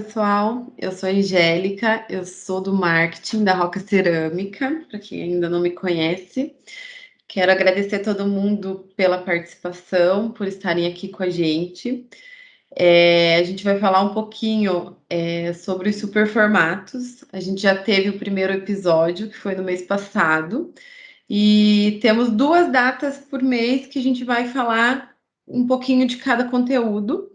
pessoal. Eu sou a Angélica, eu sou do marketing da Roca Cerâmica, para quem ainda não me conhece. Quero agradecer a todo mundo pela participação, por estarem aqui com a gente. A gente vai falar um pouquinho sobre os superformatos. A gente já teve o primeiro episódio, que foi no mês passado, e temos 2 datas por mês que a gente vai falar um pouquinho de cada conteúdo.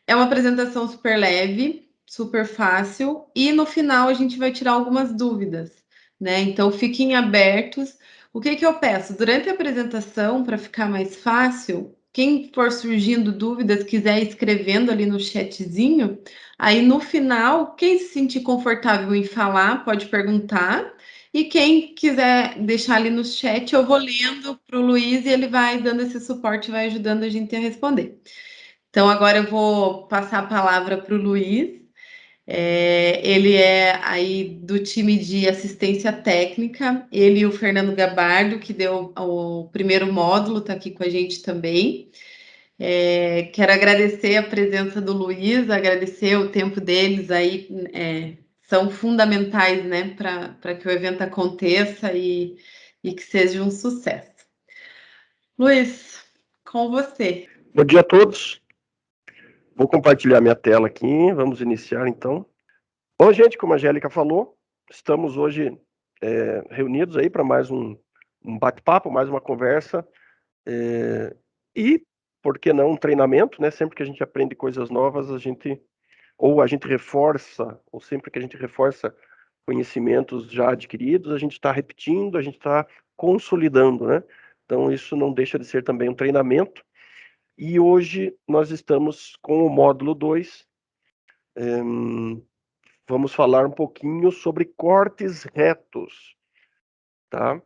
É uma apresentação super leve, super fácil, e no final a gente vai tirar algumas dúvidas, né? Então fiquem abertos. O que eu peço? Durante a apresentação, para ficar mais fácil, quem for surgindo dúvidas, quiser ir escrevendo ali no chatzinho, aí no final, quem se sentir confortável em falar, pode perguntar. E quem quiser deixar ali no chat, eu vou lendo para o Luiz e ele vai dando esse suporte, vai ajudando a gente a responder. Então, agora eu vou passar a palavra para o Luiz. Ele é aí do time de assistência técnica. Ele e o Fernando Gabardo, que deu o primeiro módulo, está aqui com a gente também. Quero agradecer a presença do Luiz, agradecer o tempo deles aí, são fundamentais, né, para que o evento aconteça e que seja um sucesso. Luiz, com você. Bom dia a todos. Vou compartilhar minha tela aqui. Vamos iniciar, então. Bom, gente, como a Angélica falou, estamos hoje reunidos aí para mais um bate-papo, mais uma conversa. E, por que não, um treinamento, né? Sempre que a gente aprende coisas novas, a gente reforça, ou sempre que a gente reforça conhecimentos já adquiridos, a gente está repetindo, a gente está consolidando, né? Então, isso não deixa de ser também um treinamento. E hoje nós estamos com o módulo 2. Vamos falar um pouquinho sobre cortes retos, tá?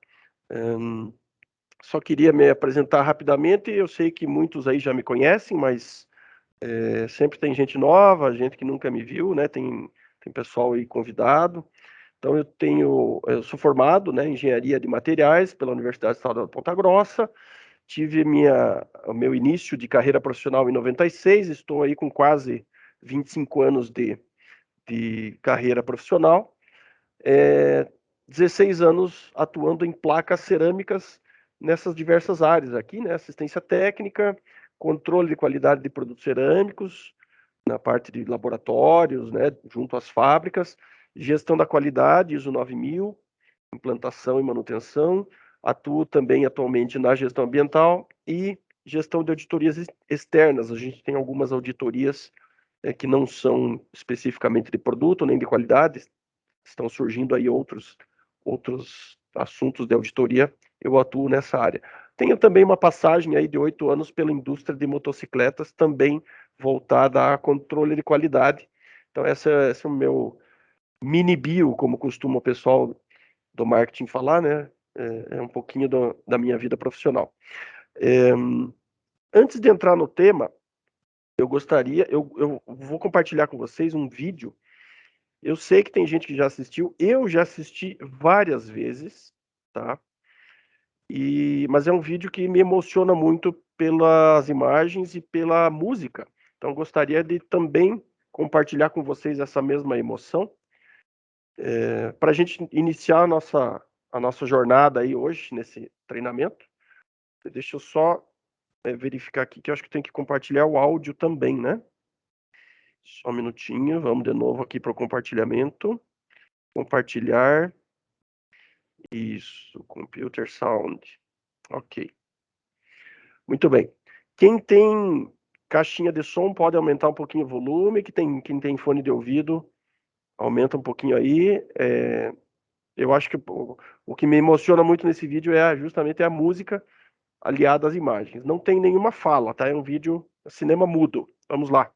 Só queria me apresentar rapidamente. Eu sei que muitos aí já me conhecem, mas sempre tem gente nova, gente que nunca me viu, né? Tem pessoal aí convidado. Então eu sou formado, né, em engenharia de materiais pela Universidade Estadual de Ponta Grossa. Tive o meu início de carreira profissional em 96, estou aí com quase 25 anos de carreira profissional, 16 anos atuando em placas cerâmicas nessas diversas áreas aqui, né? Assistência técnica, controle de qualidade de produtos cerâmicos, na parte de laboratórios, né, junto às fábricas, gestão da qualidade, ISO 9000, implantação e manutenção. Atuo também atualmente na gestão ambiental e gestão de auditorias externas. A gente tem algumas auditorias que não são especificamente de produto nem de qualidade, estão surgindo aí outros assuntos de auditoria, eu atuo nessa área. Tenho também uma passagem aí de 8 anos pela indústria de motocicletas, também voltada a controle de qualidade. Então, esse é o meu mini bio, como costuma o pessoal do marketing falar, né? Um pouquinho da minha vida profissional. Antes de entrar no tema, eu vou compartilhar com vocês um vídeo. Eu sei que tem gente que já assistiu, eu já assisti várias vezes, tá? Mas é um vídeo que me emociona muito pelas imagens e pela música. Então, eu gostaria de também compartilhar com vocês essa mesma emoção, para a gente iniciar a nossa jornada aí hoje, nesse treinamento. Deixa eu só verificar aqui, que eu acho que tem que compartilhar o áudio também, né? Só um minutinho, vamos de novo aqui para o compartilhamento. Compartilhar. Isso, Computer Sound. Ok. Muito bem. Quem tem caixinha de som pode aumentar um pouquinho o volume. Quem tem fone de ouvido, aumenta um pouquinho aí. Eu acho que o que me emociona muito nesse vídeo é justamente a música aliada às imagens. Não tem nenhuma fala, tá? É um vídeo cinema mudo. Vamos lá.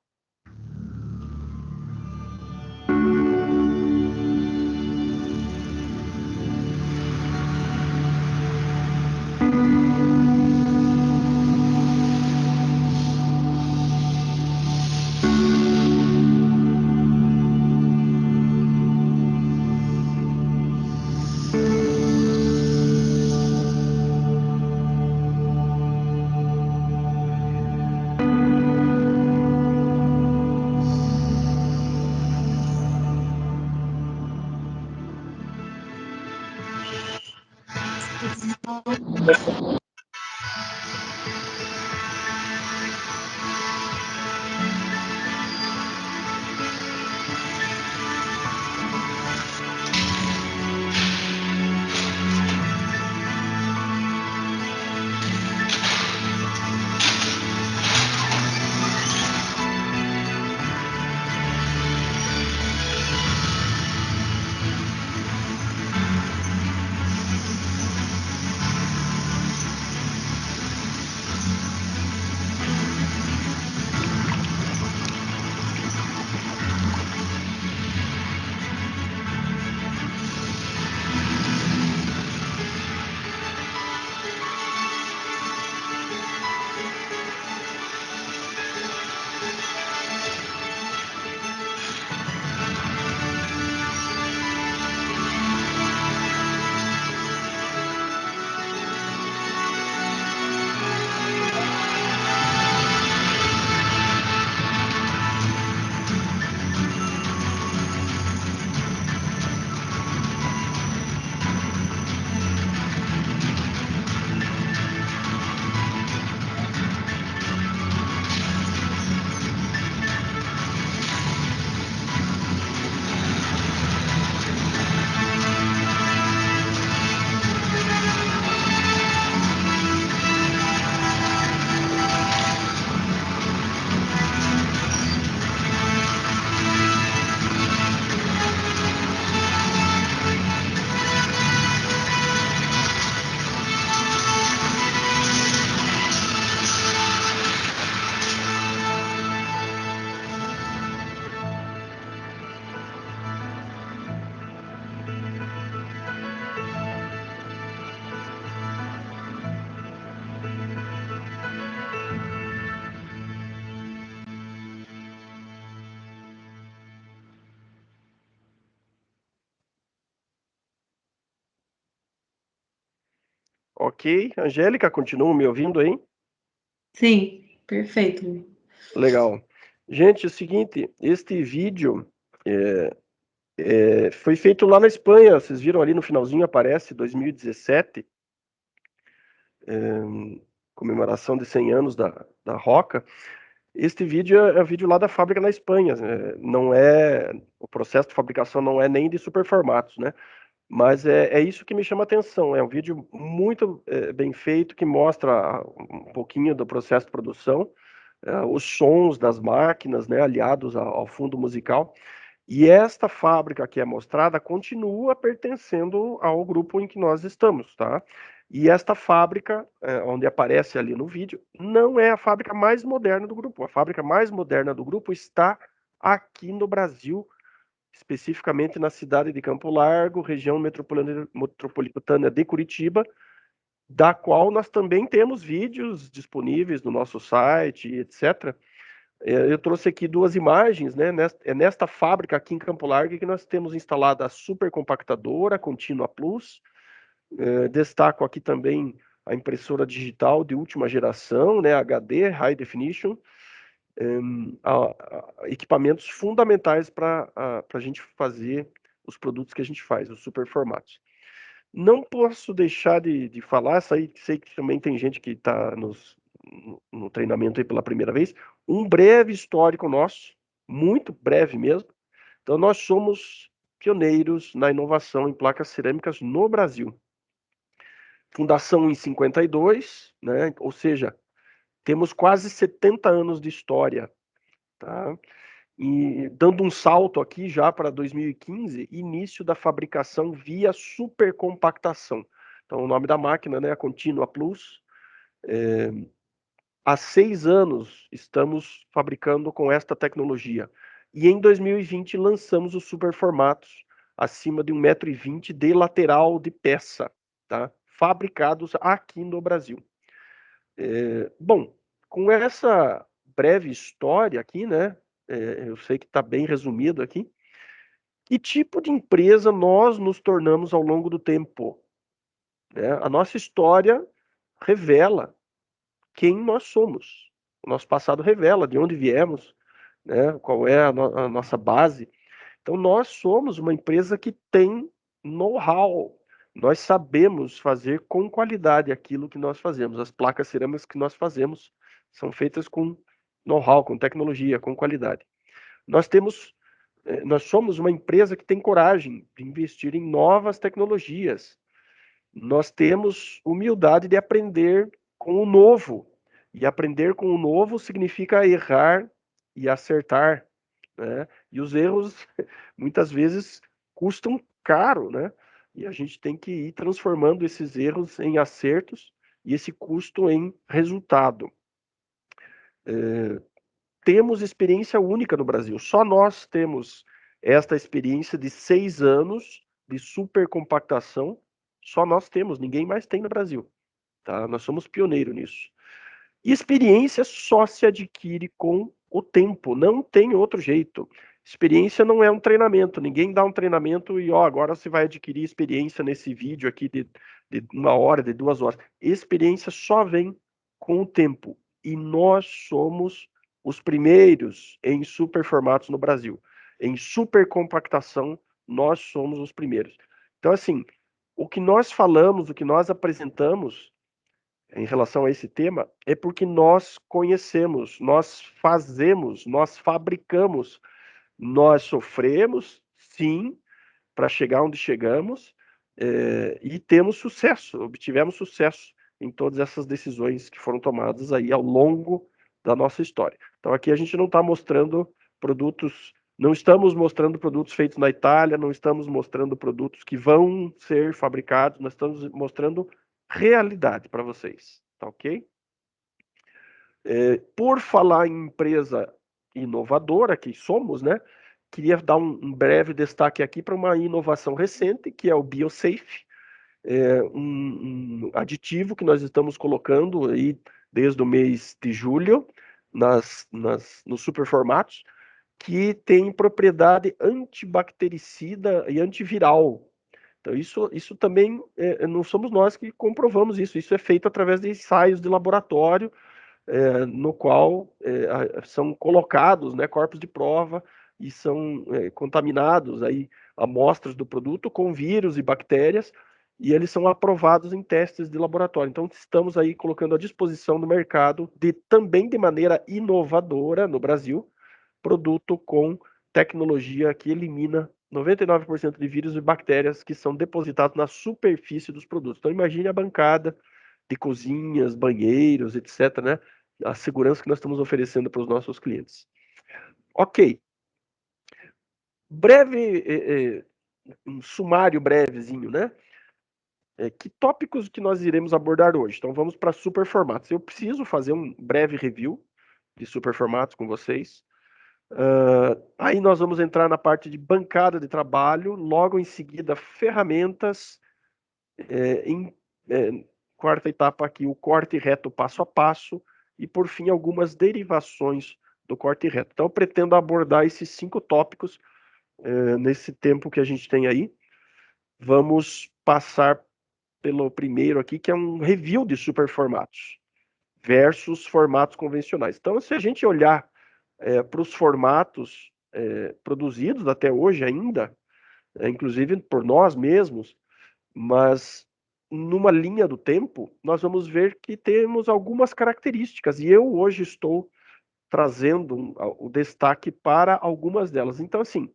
Ok, Angélica, continua me ouvindo aí? Sim, perfeito. Legal. Gente, é o seguinte, este vídeo foi feito lá na Espanha, vocês viram ali no finalzinho, aparece 2017, comemoração de 100 anos da Roca. Este vídeo é vídeo lá da fábrica na Espanha, não é, o processo de fabricação não é nem de superformatos, né? Mas é isso que me chama a atenção. É um vídeo muito bem feito, que mostra um pouquinho do processo de produção, os sons das máquinas, né, aliados ao fundo musical. E esta fábrica que é mostrada continua pertencendo ao grupo em que nós estamos, tá? E esta fábrica, onde aparece ali no vídeo, não é a fábrica mais moderna do grupo. A fábrica mais moderna do grupo está aqui no Brasil, especificamente na cidade de Campo Largo, região metropolitana de Curitiba, da qual nós também temos vídeos disponíveis no nosso site, etc. Eu trouxe aqui duas imagens, né? É nesta fábrica aqui em Campo Largo que nós temos instalada a supercompactadora Continua Plus. Destaco aqui também a impressora digital de última geração, né? HD, High Definition, equipamentos fundamentais para a gente fazer os produtos que a gente faz, os superformatos. Não posso deixar de falar, sei que também tem gente que está no treinamento aí pela primeira vez, um breve histórico nosso, muito breve mesmo. Então, nós somos pioneiros na inovação em placas cerâmicas no Brasil. Fundação em 52, né? Ou seja, temos quase 70 anos de história, tá? E dando um salto aqui já para 2015, início da fabricação via supercompactação. Então, o nome da máquina, né, a Continua Plus. Há 6 anos estamos fabricando com esta tecnologia. E em 2020 lançamos os superformatos acima de 1,20 m de lateral de peça, tá? Fabricados aqui no Brasil. Bom, com essa breve história aqui, né? Eu sei que está bem resumido aqui. Que tipo de empresa nós nos tornamos ao longo do tempo? A nossa história revela quem nós somos. O nosso passado revela de onde viemos, né? Qual é a nossa base. Então, nós somos uma empresa que tem know-how, Nós sabemos fazer com qualidade aquilo que nós fazemos. As placas cerâmicas que nós fazemos são feitas com know-how, com tecnologia, com qualidade. Nós somos uma empresa que tem coragem de investir em novas tecnologias. Nós temos humildade de aprender com o novo. E aprender com o novo significa errar e acertar, né? E os erros, muitas vezes, custam caro, né? E a gente tem que ir transformando esses erros em acertos e esse custo em resultado. Temos experiência única no Brasil. Só nós temos esta experiência de 6 anos de supercompactação. Só nós temos, ninguém mais tem no Brasil. Tá? Nós somos pioneiros nisso. E experiência só se adquire com o tempo, não tem outro jeito. Experiência não é um treinamento, ninguém dá um treinamento e agora você vai adquirir experiência nesse vídeo aqui de 1 hora, de 2 horas. Experiência só vem com o tempo. E nós somos os primeiros em superformatos no Brasil. Em supercompactação, nós somos os primeiros. Então, assim, o que nós falamos, o que nós apresentamos em relação a esse tema é porque nós conhecemos, nós fazemos, nós fabricamos, nós sofremos, sim, para chegar onde chegamos, e temos sucesso, obtivemos sucesso em todas essas decisões que foram tomadas aí ao longo da nossa história. Então aqui a gente não está mostrando produtos, não estamos mostrando produtos feitos na Itália, não estamos mostrando produtos que vão ser fabricados, nós estamos mostrando realidade para vocês, tá ok? Por falar em empresa inovadora, que somos, né? Queria dar um breve destaque aqui para uma inovação recente, que é o BioSafe, um aditivo que nós estamos colocando aí desde o mês de julho nos superformatos, que tem propriedade antibactericida e antiviral. Então, isso também não somos nós que comprovamos isso. Isso é feito através de ensaios de laboratório, no qual são colocados, né, corpos de prova e são contaminados aí amostras do produto com vírus e bactérias e eles são aprovados em testes de laboratório. Então, estamos aí colocando à disposição do mercado também de maneira inovadora no Brasil, produto com tecnologia que elimina 99% de vírus e bactérias que são depositados na superfície dos produtos. Então, imagine a bancada de cozinhas, banheiros, etc., né? A segurança que nós estamos oferecendo para os nossos clientes. Ok. Um sumário brevezinho, né? Que tópicos que nós iremos abordar hoje? Então, vamos para superformatos. Eu preciso fazer um breve review de superformatos com vocês. Aí nós vamos entrar na parte de bancada de trabalho, logo em seguida ferramentas, em quarta etapa aqui o corte reto passo a passo e por fim algumas derivações do corte reto. Então eu pretendo abordar esses 5 tópicos nesse tempo que a gente tem aí. Vamos passar pelo primeiro aqui, que é um review de superformatos versus formatos convencionais. Então se a gente olhar para os formatos produzidos até hoje ainda, inclusive por nós mesmos, mas numa linha do tempo, nós vamos ver que temos algumas características, e eu hoje estou trazendo o destaque para algumas delas. Então, assim,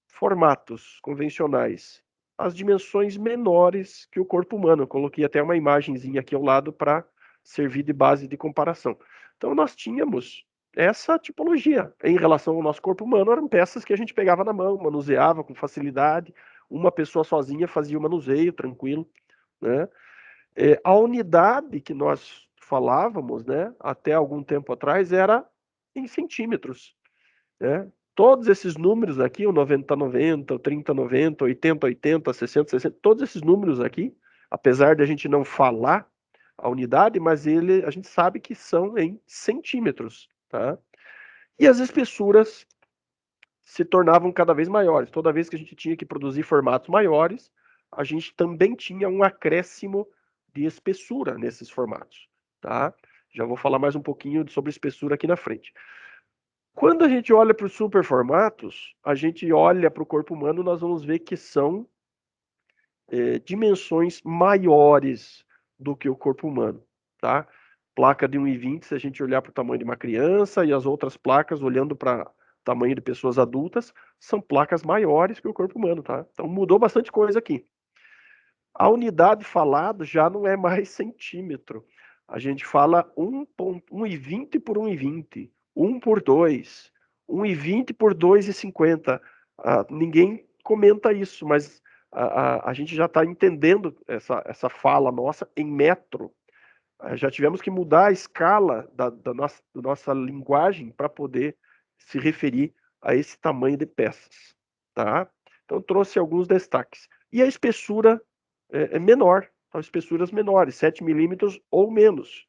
formatos convencionais, as dimensões menores que o corpo humano. Eu coloquei até uma imagenzinha aqui ao lado para servir de base de comparação. Então, nós tínhamos essa tipologia em relação ao nosso corpo humano, eram peças que a gente pegava na mão, manuseava com facilidade, uma pessoa sozinha fazia o manuseio tranquilo, né? A unidade que nós falávamos, né, até algum tempo atrás, era em centímetros, né? Todos esses números aqui, o 90-90, o 30-90, 80-80, 60-60, todos esses números aqui, apesar de a gente não falar a unidade, mas a gente sabe que são em centímetros, tá? E as espessuras se tornavam cada vez maiores. Toda vez que a gente tinha que produzir formatos maiores, a gente também tinha um acréscimo de espessura nesses formatos, tá? Já vou falar mais um pouquinho sobre espessura aqui na frente. Quando a gente olha para os superformatos, a gente olha para o corpo humano, nós vamos ver que são dimensões maiores do que o corpo humano, tá? Placa de 1,20, se a gente olhar para o tamanho de uma criança, e as outras placas, olhando para tamanho de pessoas adultas, são placas maiores que o corpo humano, tá? Então mudou bastante coisa aqui. A unidade falada já não é mais centímetro. A gente fala 1,20 por 1,20, 1 por 2, 1,20 por 2,50. Ninguém comenta isso, mas a gente já está entendendo essa fala nossa em metro. Já tivemos que mudar a escala da nossa linguagem para poder se referir a esse tamanho de peças. Tá? Então, trouxe alguns destaques. E a espessura é menor, são espessuras menores, 7 milímetros ou menos.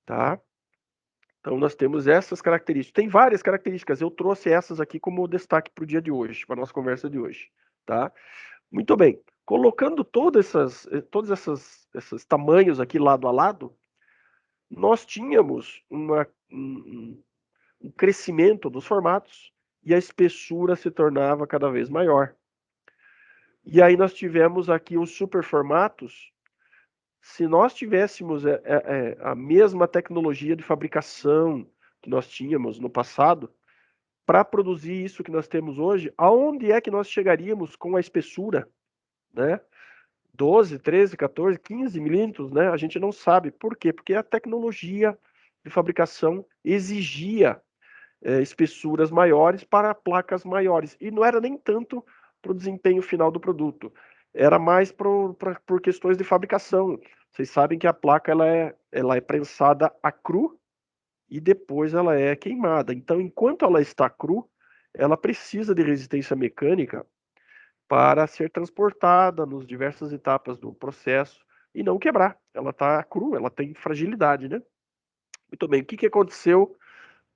Tá? Então, nós temos essas características. Tem várias características, eu trouxe essas aqui como destaque para o dia de hoje, para a nossa conversa de hoje. Tá? Muito bem. Colocando todos esses tamanhos aqui lado a lado, nós tínhamos um crescimento dos formatos e a espessura se tornava cada vez maior. E aí nós tivemos aqui os superformatos. Se nós tivéssemos a mesma tecnologia de fabricação que nós tínhamos no passado, para produzir isso que nós temos hoje, aonde é que nós chegaríamos com a espessura, né? 12, 13, 14, 15 milímetros, né? A gente não sabe. Por quê? Porque a tecnologia de fabricação exigia espessuras maiores para placas maiores. E não era nem tanto para o desempenho final do produto. Era mais por questões de fabricação. Vocês sabem que a placa ela é prensada a cru e depois ela é queimada. Então, enquanto ela está cru, ela precisa de resistência mecânica para ser transportada nas diversas etapas do processo e não quebrar. Ela está crua, ela tem fragilidade, né? Muito bem, o que aconteceu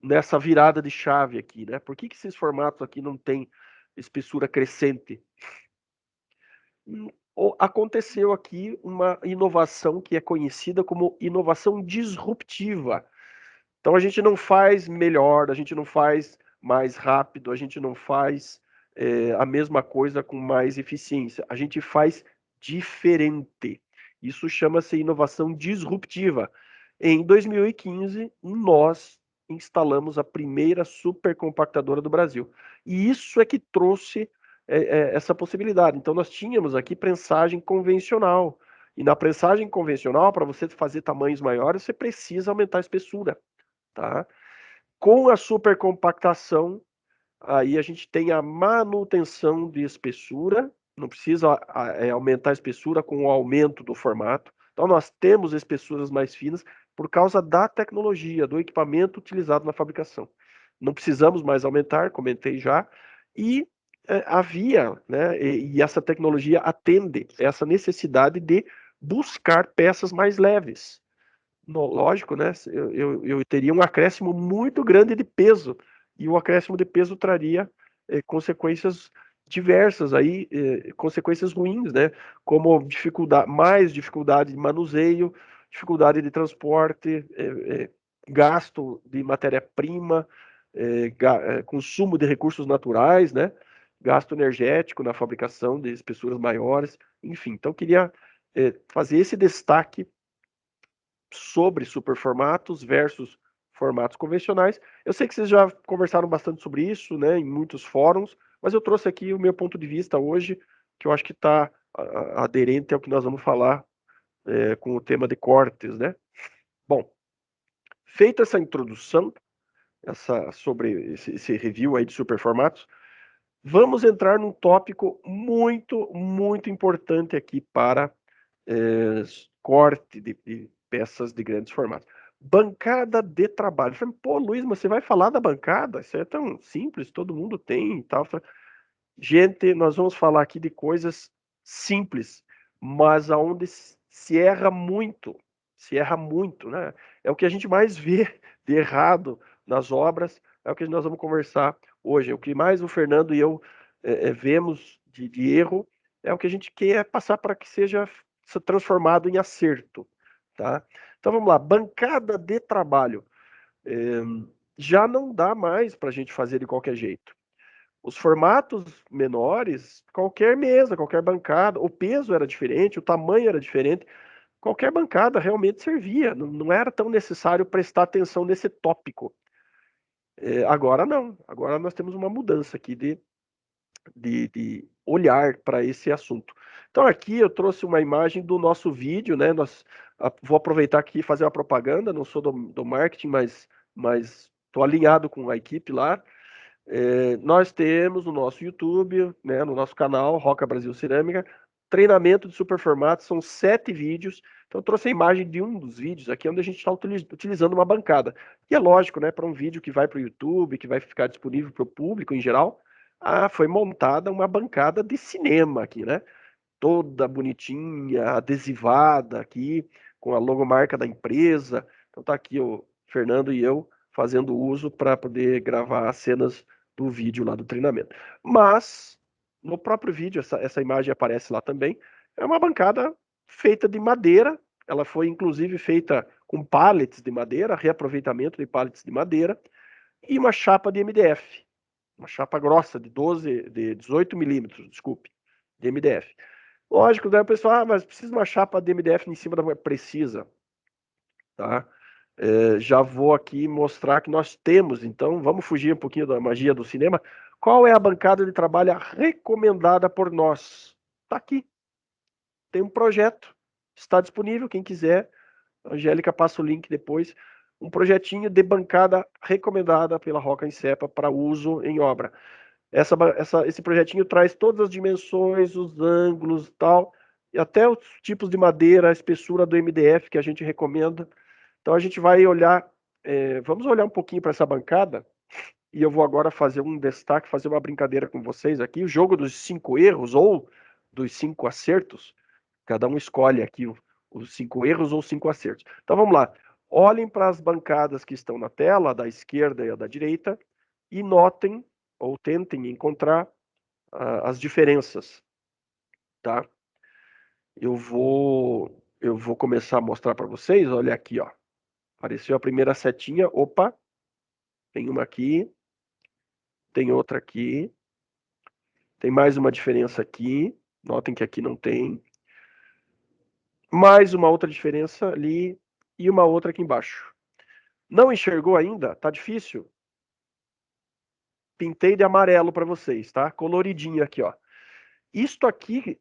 nessa virada de chave aqui, né? Por que esses formatos aqui não têm espessura crescente? Aconteceu aqui uma inovação que é conhecida como inovação disruptiva. Então a gente não faz melhor, a gente não faz mais rápido, a gente não faz a mesma coisa com mais eficiência, a gente faz diferente. Isso chama-se inovação disruptiva. Em 2015, nós instalamos a primeira supercompactadora do Brasil. E isso é que trouxe essa possibilidade. Então nós tínhamos aqui prensagem convencional. E na prensagem convencional, para você fazer tamanhos maiores, você precisa aumentar a espessura. Tá? Com a supercompactação, aí a gente tem a manutenção de espessura, não precisa aumentar a espessura com o aumento do formato. Então, nós temos espessuras mais finas por causa da tecnologia, do equipamento utilizado na fabricação. Não precisamos mais aumentar, comentei já, e havia, né, e essa tecnologia atende essa necessidade de buscar peças mais leves. Lógico, né? Eu teria um acréscimo muito grande de peso, e o acréscimo de peso traria consequências diversas aí, consequências ruins, né? Como mais dificuldade de manuseio, dificuldade de transporte, gasto de matéria-prima, consumo de recursos naturais, né? Gasto energético na fabricação de espessuras maiores, enfim. Então, queria fazer esse destaque sobre superformatos versus formatos convencionais. Eu sei que vocês já conversaram bastante sobre isso, né, em muitos fóruns, mas eu trouxe aqui o meu ponto de vista hoje, que eu acho que está aderente ao que nós vamos falar com o tema de cortes, né? Bom, feita essa introdução, sobre esse review aí de superformatos, vamos entrar num tópico muito, muito importante aqui para corte de peças de grandes formatos. Bancada de trabalho. Eu falei, pô, Luiz, mas você vai falar da bancada? Isso é tão simples, todo mundo tem e tal. Gente, nós vamos falar aqui de coisas simples, mas aonde se erra muito, né? É o que a gente mais vê de errado nas obras, é o que nós vamos conversar hoje. O que mais o Fernando e eu vemos de erro é o que a gente quer passar para que seja transformado em acerto, tá? Então vamos lá, bancada de trabalho. Já não dá mais para a gente fazer de qualquer jeito. Os formatos menores, qualquer mesa, qualquer bancada, o peso era diferente, o tamanho era diferente, qualquer bancada realmente servia, não era tão necessário prestar atenção nesse tópico. Agora não, agora nós temos uma mudança aqui de olhar para esse assunto. Então aqui eu trouxe uma imagem do nosso vídeo, né? Vou aproveitar aqui e fazer uma propaganda, não sou do marketing, mas estou alinhado com a equipe lá. Nós temos no nosso YouTube, né, no nosso canal, Roca Brasil Cerâmica, treinamento de superformato, são 7 vídeos. Então, eu trouxe a imagem de um dos vídeos aqui, onde a gente está utilizando uma bancada. E é lógico, né, para um vídeo que vai para o YouTube, que vai ficar disponível para o público em geral, foi montada uma bancada de cinema aqui, né? Toda bonitinha, adesivada aqui, com a logomarca da empresa. Então tá aqui o Fernando e eu fazendo uso para poder gravar as cenas do vídeo lá do treinamento. Mas, no próprio vídeo, essa imagem aparece lá também, é uma bancada feita de madeira, ela foi inclusive feita com pallets de madeira, reaproveitamento de pallets de madeira, e uma chapa de MDF, uma chapa grossa de 18 milímetros, desculpe, de MDF. Lógico, né, o pessoal, mas precisa de uma chapa de MDF em cima da... Precisa, tá? Já vou aqui mostrar que nós temos, então, vamos fugir um pouquinho da magia do cinema. Qual é a bancada de trabalho recomendada por nós? Tá aqui. Tem um projeto, está disponível, quem quiser. A Angélica passa o link depois. Um projetinho de bancada recomendada pela Roca Incepa para uso em obra. Esse projetinho traz todas as dimensões, os ângulos e tal, e até os tipos de madeira, a espessura do MDF que a gente recomenda. Então a gente vai olhar, vamos olhar um pouquinho para essa bancada, e eu vou agora fazer um destaque, fazer uma brincadeira com vocês aqui, o jogo dos 5 erros ou dos 5 acertos. Cada um escolhe aqui os 5 erros ou 5 acertos. Então vamos lá. Olhem para as bancadas que estão na tela, da esquerda e da direita, e notem ou tentem encontrar as diferenças, tá? Eu vou começar a mostrar para vocês. Olha aqui, ó. Apareceu a primeira setinha. Opa, tem uma aqui, tem outra aqui, tem mais uma diferença aqui. Notem que aqui não tem. Mais uma outra diferença ali e uma outra aqui embaixo. Não enxergou ainda? Tá difícil? Pintei de amarelo para vocês, tá? Coloridinho aqui, ó. Isto aqui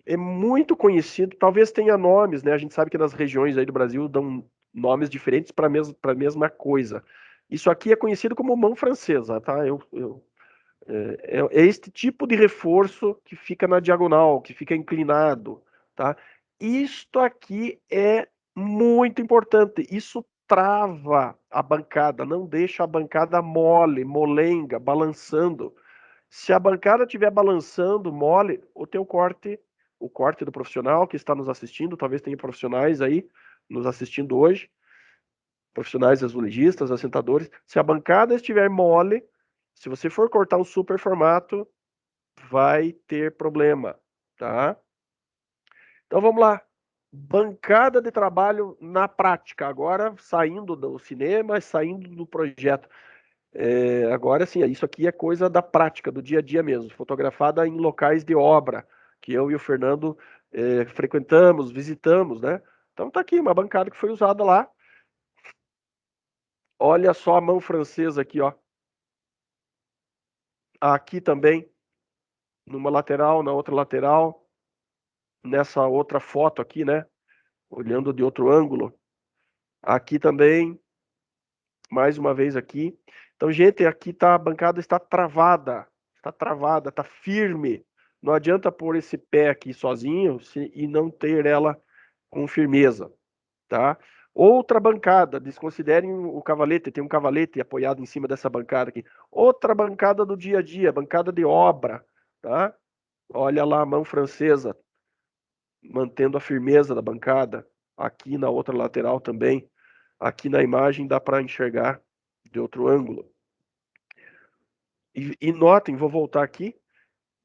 é muito conhecido, talvez tenha nomes, né? A gente sabe que nas regiões aí do Brasil dão nomes diferentes para a mesma coisa. Isso aqui é conhecido como mão francesa, tá? É este tipo de reforço que fica na diagonal, que fica inclinado, tá? Isto aqui é muito importante. Isso trava a bancada, não deixa a bancada mole, molenga, balançando. Se a bancada estiver balançando mole, o corte do profissional que está nos assistindo, talvez tenha profissionais aí nos assistindo hoje, profissionais azulejistas, assentadores, se a bancada estiver mole, se você for cortar um super formato, vai ter problema, tá? Então vamos lá. Bancada de trabalho na prática, agora saindo do cinema, saindo do projeto. Agora sim, isso aqui é coisa da prática, do dia a dia mesmo, fotografada em locais de obra, que eu e o Fernando frequentamos, visitamos, né? Então tá aqui uma bancada que foi usada lá. Olha só a mão francesa aqui, ó. Aqui também, numa lateral, na outra lateral, nessa outra foto aqui, né? Olhando de outro ângulo. Aqui também, mais uma vez aqui. Então, gente, aqui tá, a bancada está travada, está firme. Não adianta pôr esse pé aqui sozinho e não ter ela com firmeza, tá? Outra bancada, desconsiderem o cavalete, tem um cavalete apoiado em cima dessa bancada aqui. Outra bancada do dia a dia, bancada de obra, tá? Olha lá a mão francesa, mantendo a firmeza da bancada. Aqui na outra lateral também. Aqui na imagem dá para enxergar de outro ângulo. E notem, vou voltar aqui,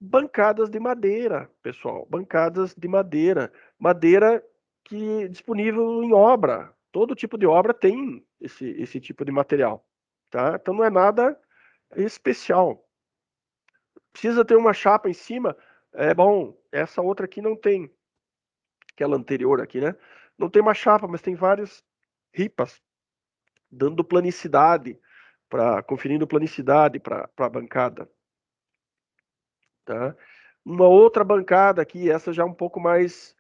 bancadas de madeira, pessoal. Bancadas de madeira. Madeira que é disponível em obra. Todo tipo de obra tem esse tipo de material. Tá? Então não é nada especial. Precisa ter uma chapa em cima? É bom, essa outra aqui não tem, aquela anterior aqui, né? Não tem uma chapa, mas tem várias ripas, dando planicidade, conferindo planicidade para a bancada, tá? Uma outra bancada aqui, essa já um pouco mais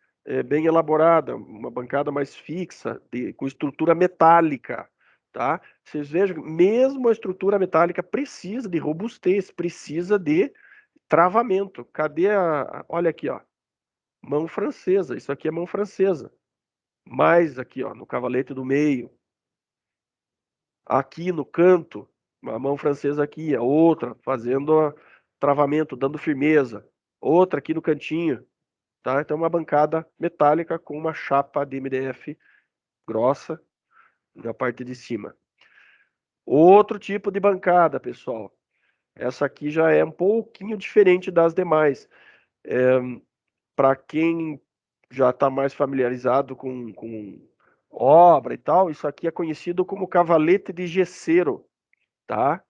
bem elaborada, uma bancada mais fixa, com estrutura metálica, tá? Vocês vejam, mesmo a estrutura metálica precisa de robustez, precisa de travamento. Cadê olha aqui, ó, mão francesa, isso aqui é mão francesa. Mais aqui, ó, no cavalete do meio. Aqui no canto, uma mão francesa aqui, a outra fazendo travamento, dando firmeza. Outra aqui no cantinho, tá? Então uma bancada metálica com uma chapa de MDF grossa na parte de cima. Outro tipo de bancada, pessoal. Essa aqui já é um pouquinho diferente das demais. Para quem já está mais familiarizado com obra e tal, isso aqui é conhecido como cavalete de gesseiro, tá?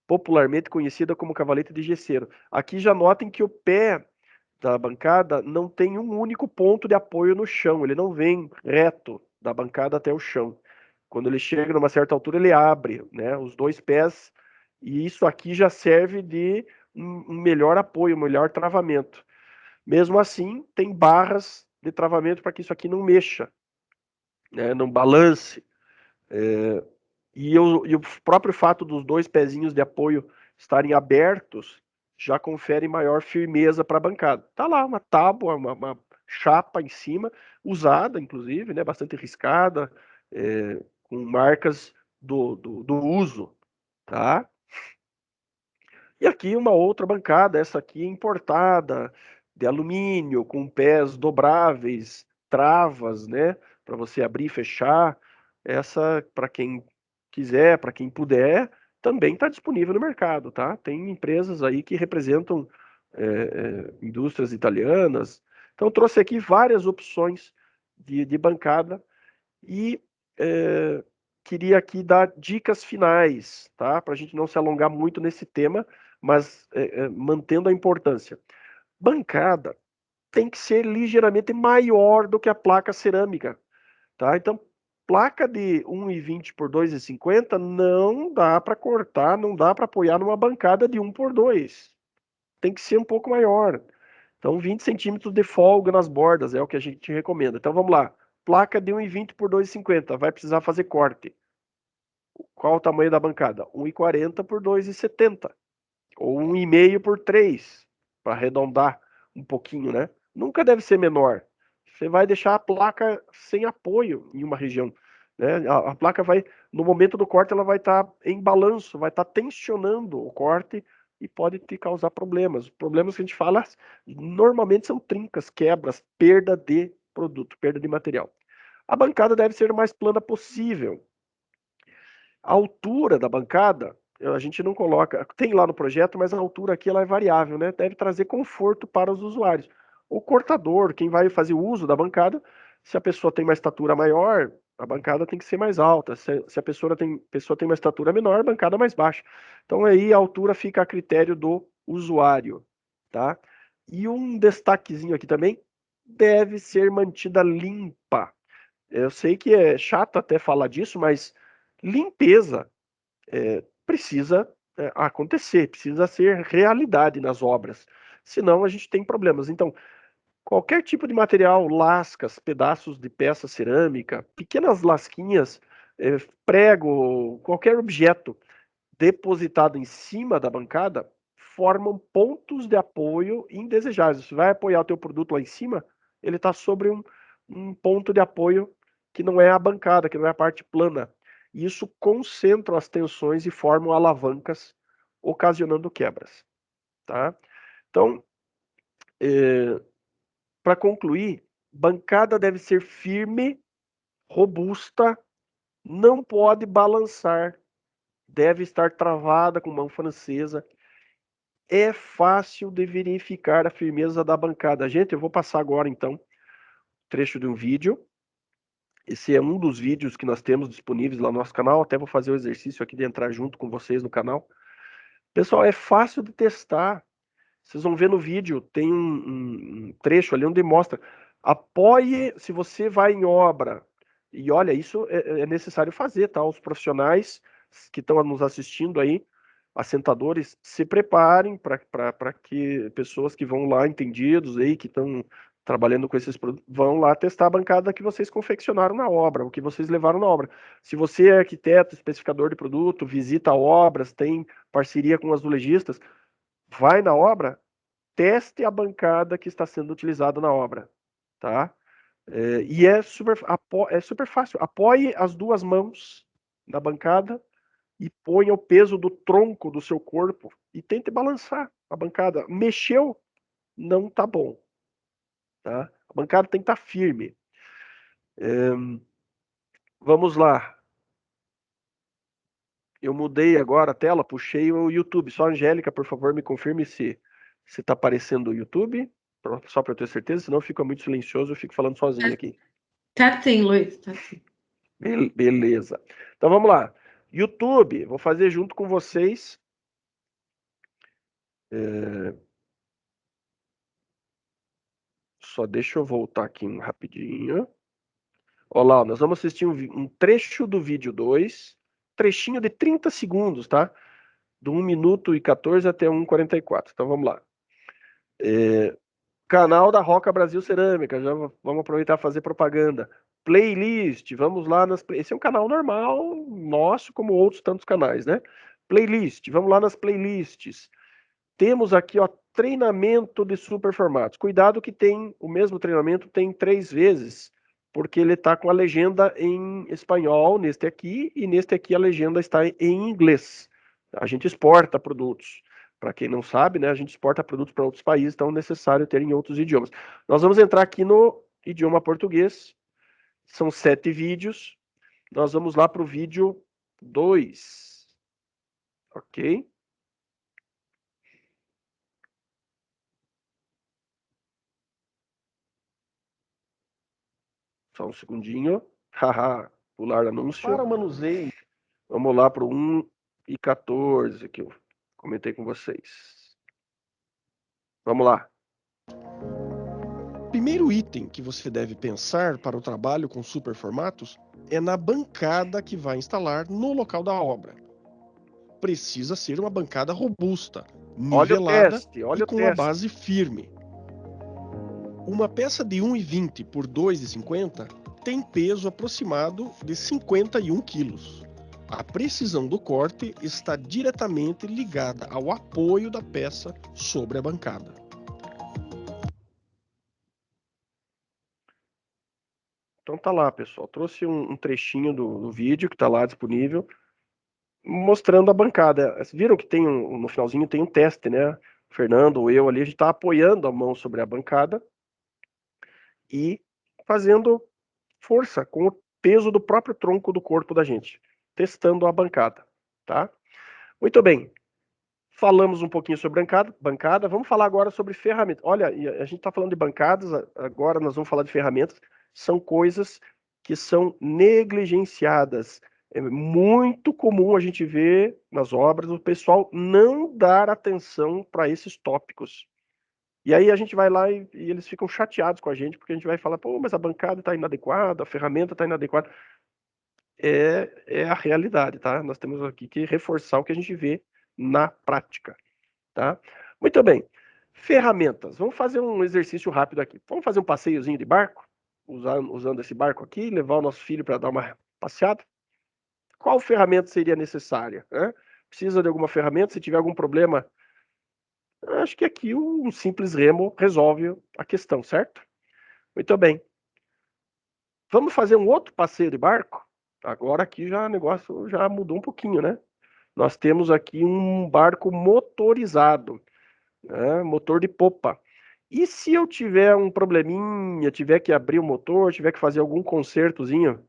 Popularmente conhecida como cavalete de gesseiro. Aqui já notem que o pé da bancada não tem um único ponto de apoio no chão, ele não vem reto da bancada até o chão. Quando ele chega numa certa altura, ele abre, né, os dois pés, e isso aqui já serve de um melhor apoio, um melhor travamento. Mesmo assim, tem barras de travamento para que isso aqui não mexa, né, não balance. E o próprio fato dos dois pezinhos de apoio estarem abertos já confere maior firmeza para a bancada. Tá lá uma tábua, uma chapa em cima, usada inclusive, né, bastante riscada, com marcas do uso, tá? E aqui uma outra bancada, essa aqui importada, de alumínio, com pés dobráveis, travas, né, para você abrir e fechar. Essa, para quem quiser, para quem puder, também está disponível no mercado, tá? Tem empresas aí que representam indústrias italianas. Então, eu trouxe aqui várias opções de bancada e é, queria aqui dar dicas finais, tá? Para a gente não se alongar muito nesse tema, mas mantendo a importância. Bancada tem que ser ligeiramente maior do que a placa cerâmica, tá? Então, placa de 1,20 por 2,50 não dá para cortar, não dá para apoiar numa bancada de 1 por 2. Tem que ser um pouco maior. Então, 20 centímetros de folga nas bordas é o que a gente recomenda. Então, vamos lá. Placa de 1,20 por 2,50. Vai precisar fazer corte. Qual o tamanho da bancada? 1,40 por 2,70. Ou 1,5 por 3, para arredondar um pouquinho, né? Nunca deve ser menor. Você vai deixar a placa sem apoio em uma região, né? A placa vai, no momento do corte, ela vai estar em balanço, vai estar tensionando o corte e pode te causar problemas. Os problemas que a gente fala normalmente são trincas, quebras, perda de produto, perda de material. A bancada deve ser o mais plana possível. A altura da bancada, a gente não coloca, tem lá no projeto, mas a altura aqui ela é variável, né? Deve trazer conforto para os usuários. O cortador, quem vai fazer o uso da bancada, se a pessoa tem uma estatura maior, a bancada tem que ser mais alta. Se a pessoa tem uma estatura menor, a bancada mais baixa. Então aí a altura fica a critério do usuário, tá? E um destaquezinho aqui também, deve ser mantida limpa. Eu sei que é chato até falar disso, mas limpeza precisa acontecer, precisa ser realidade nas obras. Senão a gente tem problemas. Então, qualquer tipo de material, lascas, pedaços de peça cerâmica, pequenas lasquinhas, prego, qualquer objeto depositado em cima da bancada formam pontos de apoio indesejáveis. Você vai apoiar o teu produto lá em cima, ele está sobre um ponto de apoio que não é a bancada, que não é a parte plana. E isso concentra as tensões e formam alavancas, ocasionando quebras. Tá? Então, para concluir, bancada deve ser firme, robusta, não pode balançar, deve estar travada com mão francesa. É fácil de verificar a firmeza da bancada. Gente, eu vou passar agora, então, trecho de um vídeo. Esse é um dos vídeos que nós temos disponíveis lá no nosso canal. Até vou fazer o exercício aqui de entrar junto com vocês no canal. Pessoal, é fácil de testar. Vocês vão ver no vídeo, tem um trecho ali onde mostra, apoie se você vai em obra. E olha, isso é necessário fazer, tá? Os profissionais que estão nos assistindo aí, assentadores, se preparem para que pessoas que vão lá, entendidos aí, que estão trabalhando com esses produtos, vão lá testar a bancada que vocês confeccionaram na obra, o que vocês levaram na obra. Se você é arquiteto, especificador de produto, visita obras, tem parceria com azulejistas, vai na obra, teste a bancada que está sendo utilizada na obra, tá? E é super fácil. Apoie as duas mãos na bancada e ponha o peso do tronco do seu corpo e tente balançar a bancada. Mexeu, não tá bom, tá? A bancada tem que estar firme. Vamos lá. Eu mudei agora a tela, puxei o YouTube. Só, Angélica, por favor, me confirme se está aparecendo o YouTube, só para eu ter certeza, senão fica muito silencioso, eu fico falando sozinho aqui. Tá sim, Luiz, tá sim. Beleza. Então vamos lá. YouTube, vou fazer junto com vocês. Só deixa eu voltar aqui rapidinho. Olha lá, nós vamos assistir um trecho do vídeo 2, trechinho de 30 segundos, tá? Do 1 minuto e 14 até 1:44. Então vamos lá. Canal da Roca Brasil Cerâmica, já vamos aproveitar e fazer propaganda. Playlist, vamos lá esse é um canal normal, nosso, como outros tantos canais, né? Playlist, vamos lá nas playlists. Temos aqui, ó, treinamento de superformatos. Cuidado que tem, o mesmo treinamento tem 3 vezes, porque ele está com a legenda em espanhol, neste aqui, e neste aqui a legenda está em inglês. A gente exporta produtos. Para quem não sabe, né, a gente exporta produtos para outros países, então é necessário ter em outros idiomas. Nós vamos entrar aqui no idioma português. São 7 vídeos. Nós vamos lá para o vídeo 2. Ok? Só um segundinho. Haha, pular anúncio. Para o manuseio. Vamos lá para o 1:14 que eu comentei com vocês. Vamos lá. Primeiro item que você deve pensar para o trabalho com superformatos é na bancada que vai instalar no local da obra. Precisa ser uma bancada robusta, nivelada e com a base firme. Uma peça de 1,20 por 2,50 tem peso aproximado de 51 quilos. A precisão do corte está diretamente ligada ao apoio da peça sobre a bancada. Então tá lá, pessoal. Trouxe um trechinho do vídeo que está lá disponível, mostrando a bancada. Vocês viram que tem no finalzinho tem um teste, né? O Fernando ou eu ali, a gente está apoiando a mão sobre a bancada e fazendo força com o peso do próprio tronco do corpo da gente, testando a bancada, tá? Muito bem. Falamos um pouquinho sobre bancada. Vamos falar agora sobre ferramentas. Olha, a gente está falando de bancadas, agora nós vamos falar de ferramentas. São coisas que são negligenciadas. É muito comum a gente ver nas obras o pessoal não dar atenção para esses tópicos. E aí a gente vai lá e eles ficam chateados com a gente, porque a gente vai falar, pô, mas a bancada está inadequada, a ferramenta está inadequada. É a realidade, tá? Nós temos aqui que reforçar o que a gente vê na prática, tá? Muito bem. Ferramentas. Vamos fazer um exercício rápido aqui. Vamos fazer um passeiozinho de barco, usando esse barco aqui, levar o nosso filho para dar uma passeada. Qual ferramenta seria necessária, né? Precisa de alguma ferramenta? Se tiver algum problema, acho que aqui um simples remo resolve a questão, certo? Muito bem. Vamos fazer um outro passeio de barco? Agora aqui já o negócio já mudou um pouquinho, né? Nós temos aqui um barco motorizado, né? Motor de popa. E se eu tiver um probleminha, tiver que abrir o motor, tiver que fazer algum consertozinho,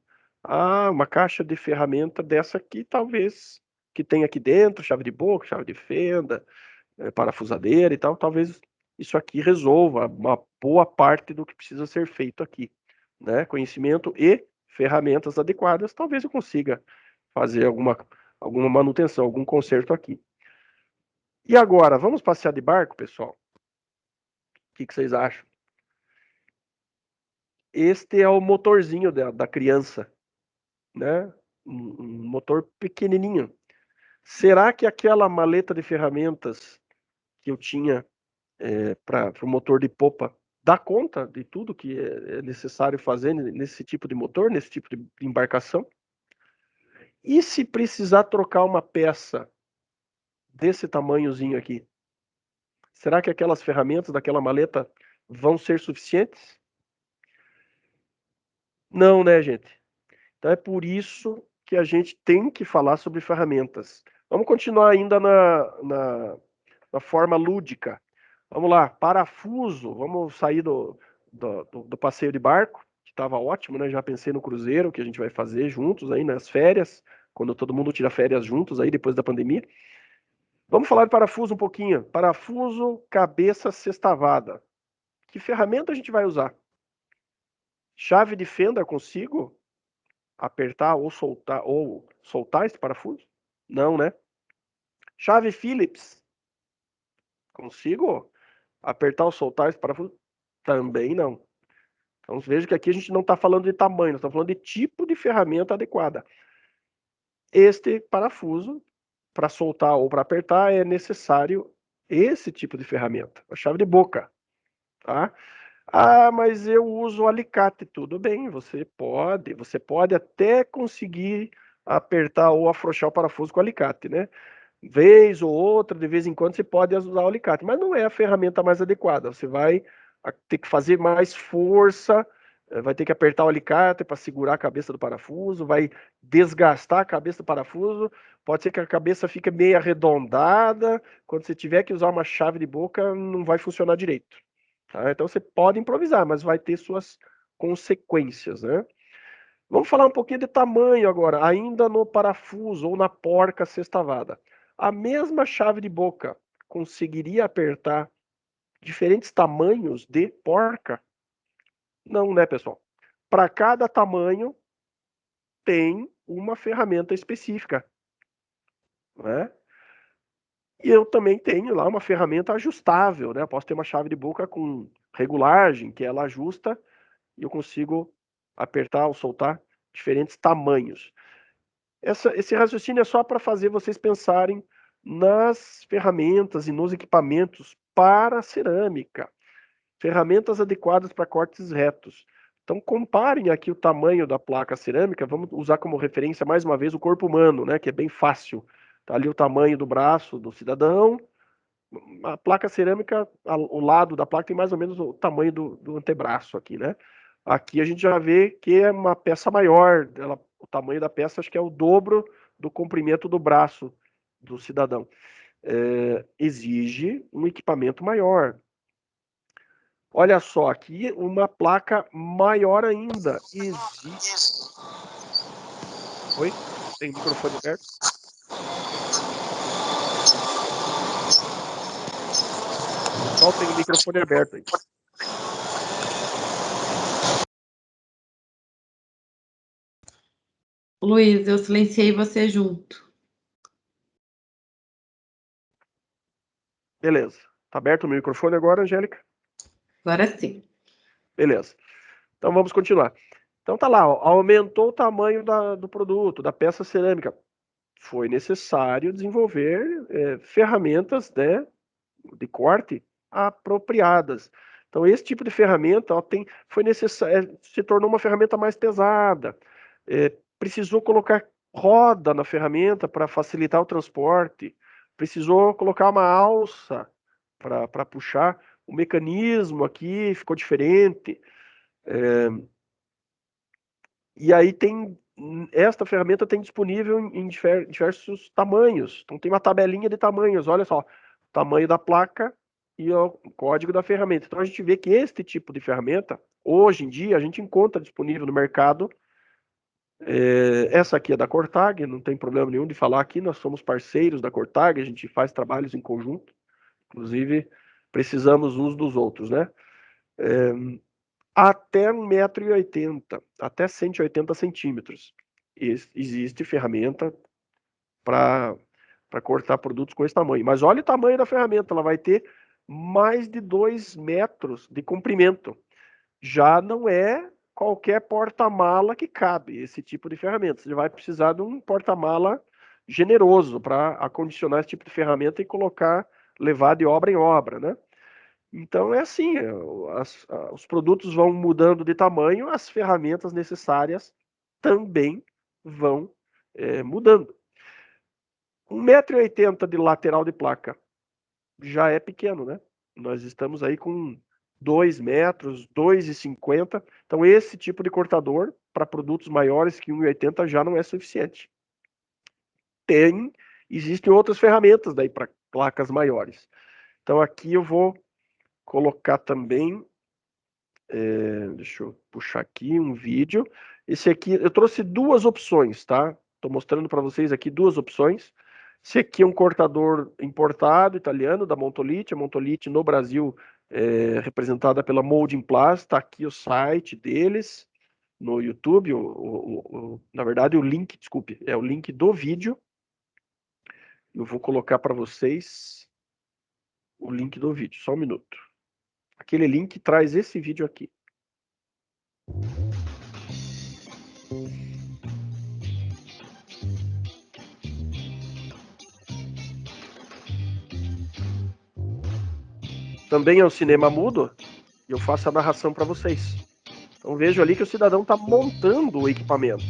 uma caixa de ferramenta dessa aqui, talvez, que tem aqui dentro, chave de boca, chave de fenda, parafusadeira e tal, talvez isso aqui resolva uma boa parte do que precisa ser feito aqui, né? Conhecimento e ferramentas adequadas, talvez eu consiga fazer alguma manutenção, algum conserto aqui. E agora, vamos passear de barco, pessoal? que vocês acham? Este é o motorzinho da criança, né? Um motor pequenininho. Será que aquela maleta de ferramentas que eu tinha para o motor de popa dá conta de tudo que é necessário fazer nesse tipo de motor, nesse tipo de embarcação? E se precisar trocar uma peça desse tamanhozinho aqui? Será que aquelas ferramentas daquela maleta vão ser suficientes? Não, né, gente? Então é por isso que a gente tem que falar sobre ferramentas. Vamos continuar ainda na forma lúdica. Vamos lá, parafuso. Vamos sair do passeio de barco, que estava ótimo, né? Já pensei no cruzeiro que a gente vai fazer juntos aí nas férias, quando todo mundo tira férias juntos aí depois da pandemia. Vamos falar de parafuso um pouquinho. Parafuso, cabeça sextavada. Que ferramenta a gente vai usar? Chave de fenda consigo apertar ou soltar esse parafuso? Não, né? Chave Phillips, consigo apertar ou soltar esse parafuso? Também não. Então veja que aqui a gente não está falando de tamanho, nós estamos falando de tipo de ferramenta adequada. Este parafuso, para soltar ou para apertar, é necessário esse tipo de ferramenta, a chave de boca. Tá? Ah, mas eu uso alicate. Tudo bem, você pode até conseguir apertar ou afrouxar o parafuso com alicate, né? Vez ou outra, de vez em quando, você pode usar o alicate, mas não é a ferramenta mais adequada. Você vai ter que fazer mais força, vai ter que apertar o alicate para segurar a cabeça do parafuso, vai desgastar a cabeça do parafuso, pode ser que a cabeça fique meio arredondada, quando você tiver que usar uma chave de boca, não vai funcionar direito. Tá? Então você pode improvisar, mas vai ter suas consequências, né? Vamos falar um pouquinho de tamanho agora, ainda no parafuso ou na porca sextavada. A mesma chave de boca conseguiria apertar diferentes tamanhos de porca? Não, né, pessoal? Para cada tamanho tem uma ferramenta específica, né? E eu também tenho lá uma ferramenta ajustável, né? Eu posso ter uma chave de boca com regulagem, que ela ajusta e eu consigo apertar ou soltar diferentes tamanhos. Esse raciocínio é só para fazer vocês pensarem nas ferramentas e nos equipamentos para cerâmica. Ferramentas adequadas para cortes retos. Então, comparem aqui o tamanho da placa cerâmica. Vamos usar como referência, mais uma vez, o corpo humano, né, que é bem fácil. Está ali o tamanho do braço do cidadão. A placa cerâmica, o lado da placa tem mais ou menos o tamanho do antebraço aqui, né? Aqui a gente já vê que é uma peça maior. O tamanho da peça acho que é o dobro do comprimento do braço do cidadão. Exige um equipamento maior. Olha só, aqui uma placa maior ainda. Oi? Tem o microfone aberto? Só tem o microfone aberto aí. Luiz, eu silenciei você junto. Beleza. Tá aberto o microfone agora, Angélica? Agora sim. Beleza. Então vamos continuar. Então tá lá, ó, aumentou o tamanho do produto, da peça cerâmica. Foi necessário desenvolver ferramentas, né, de corte apropriadas. Então esse tipo de ferramenta foi necessário, se tornou uma ferramenta mais pesada. Precisou colocar roda na ferramenta para facilitar o transporte. Precisou colocar uma alça para puxar. O mecanismo aqui ficou diferente. E aí esta ferramenta tem disponível em diversos tamanhos. Então tem uma tabelinha de tamanhos, olha só, tamanho da placa e o código da ferramenta. Então a gente vê que este tipo de ferramenta, hoje em dia, a gente encontra disponível no mercado. Essa aqui é da Cortag, não tem problema nenhum de falar aqui, nós somos parceiros da Cortag, a gente faz trabalhos em conjunto, inclusive precisamos uns dos outros, né? Até 1,80 m, até 180 centímetros. Existe ferramenta para cortar produtos com esse tamanho. Mas olha o tamanho da ferramenta, ela vai ter mais de 2 metros de comprimento. Já não é qualquer porta-mala que cabe esse tipo de ferramenta. Você vai precisar de um porta-mala generoso para acondicionar esse tipo de ferramenta e colocar, levar de obra em obra, né? Então é assim, os produtos vão mudando de tamanho, as ferramentas necessárias também vão mudando. 1,80 m de lateral de placa já é pequeno, né? Nós estamos aí com 2 metros, 2,50 m. Então esse tipo de cortador para produtos maiores que 1,80 m já não é suficiente. Existem outras ferramentas daí para placas maiores. Então aqui eu vou colocar também, deixa eu puxar aqui um vídeo. Esse aqui, eu trouxe 2 opções, tá? Estou mostrando para vocês aqui 2 opções. Esse aqui é um cortador importado, italiano, da Montolite. A Montolite no Brasil é representada pela Molding Plus. Está aqui o site deles no YouTube. Na verdade, o link, desculpe, é o link do vídeo. Eu vou colocar para vocês o link do vídeo, só um minuto. Aquele link traz esse vídeo aqui. Também é um cinema mudo e eu faço a narração para vocês. Então vejo ali que o cidadão está montando o equipamento.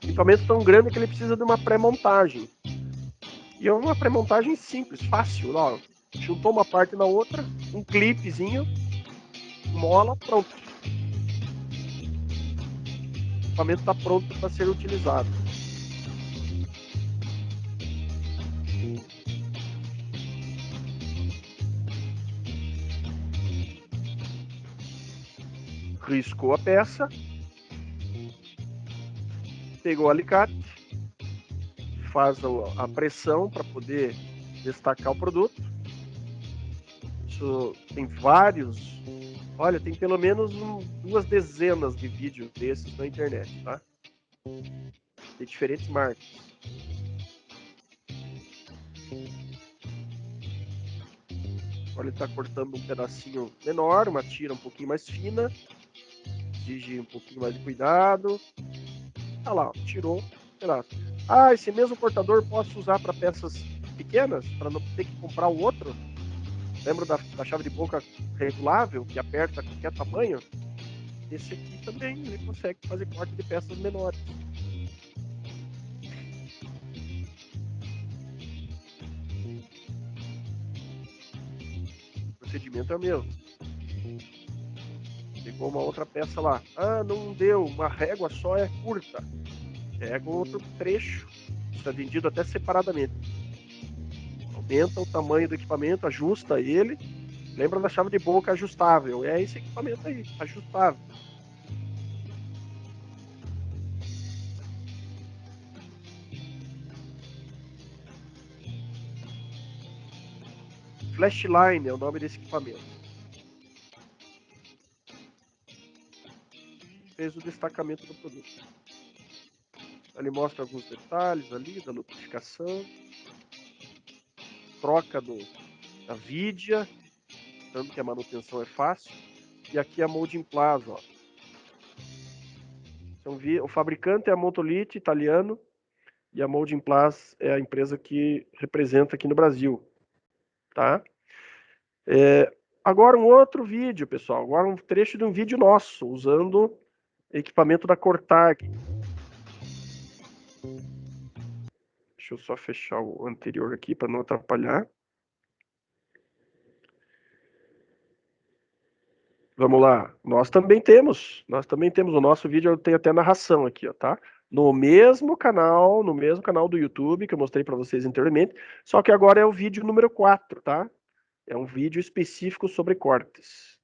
O equipamento tão grande que ele precisa de uma pré-montagem. E é uma pré-montagem simples, fácil. Ó, juntou uma parte na outra, um clipezinho, mola, pronto. O equipamento está pronto para ser utilizado. Riscou a peça, pegou o alicate, faz a pressão para poder destacar o produto. Isso tem vários, olha, tem pelo menos 2 dezenas de vídeos desses na internet, tá? De diferentes marcas. Agora ele está cortando um pedacinho menor, uma tira um pouquinho mais fina. Exige um pouquinho mais de cuidado. Olha lá, tirou um pedaço. Ah, esse mesmo cortador posso usar para peças pequenas, para não ter que comprar um outro? Lembra da chave de boca regulável, que aperta qualquer tamanho? Esse aqui também, ele consegue fazer corte de peças menores. O procedimento é o mesmo. Pegou uma outra peça lá. Ah, não deu, uma régua só é curta. Pega outro trecho. Isso é vendido até separadamente. Aumenta o tamanho do equipamento, ajusta ele. Lembra da chave de boca ajustável? É esse equipamento aí, ajustável. Flashline é o nome desse equipamento. Fez o destacamento do produto. Ele mostra alguns detalhes ali da lubrificação, troca da vidia, tanto que a manutenção é fácil. E aqui a Molding Plaza, ó. Então, o fabricante é a Montolite, italiano, e a Molding Plus é a empresa que representa aqui no Brasil, tá? Agora um outro vídeo, pessoal. Agora um trecho de um vídeo nosso, usando equipamento da Cortag. Deixa eu só fechar o anterior aqui para não atrapalhar. Vamos lá. Nós também temos o nosso vídeo, tem até narração aqui, ó, tá? No mesmo canal do YouTube que eu mostrei para vocês anteriormente, só que agora é o vídeo número 4, tá? É um vídeo específico sobre cortes.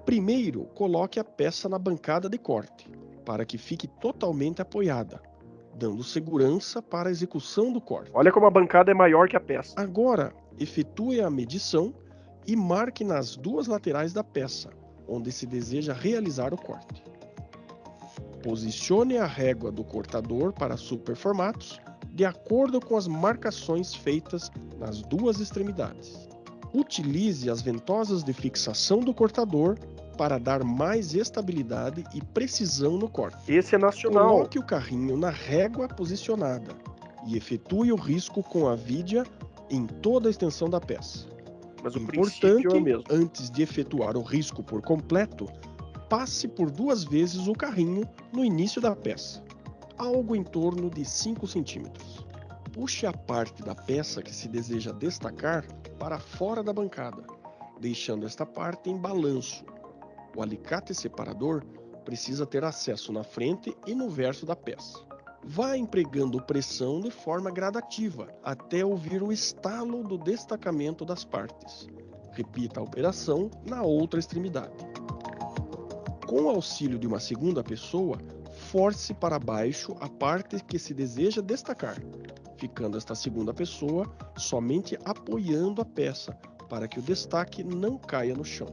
Primeiro, coloque a peça na bancada de corte, para que fique totalmente apoiada, dando segurança para a execução do corte. Olha como a bancada é maior que a peça. Agora, efetue a medição e marque nas 2 laterais da peça, onde se deseja realizar o corte. Posicione a régua do cortador para superformatos de acordo com as marcações feitas nas duas extremidades. Utilize as ventosas de fixação do cortador para dar mais estabilidade e precisão no corte. Esse é nacional. Coloque o carrinho na régua posicionada e efetue o risco com a vidia em toda a extensão da peça. Mas o princípio é o mesmo. Antes de efetuar o risco por completo, passe por 2 vezes o carrinho no início da peça, algo em torno de 5 centímetros. Puxe a parte da peça que se deseja destacar para fora da bancada, deixando esta parte em balanço. O alicate separador precisa ter acesso na frente e no verso da peça. Vá empregando pressão de forma gradativa até ouvir o estalo do destacamento das partes. Repita a operação na outra extremidade. Com o auxílio de uma segunda pessoa, force para baixo a parte que se deseja destacar, ficando esta segunda pessoa somente apoiando a peça para que o destaque não caia no chão.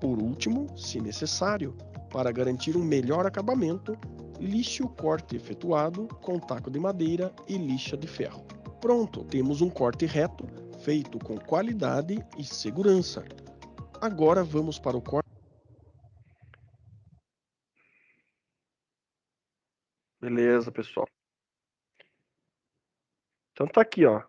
Por último, se necessário, para garantir um melhor acabamento, lixe o corte efetuado com taco de madeira e lixa de ferro. Pronto, temos um corte reto, feito com qualidade e segurança. Agora vamos para o corte. Beleza, pessoal. Então tá aqui, ó.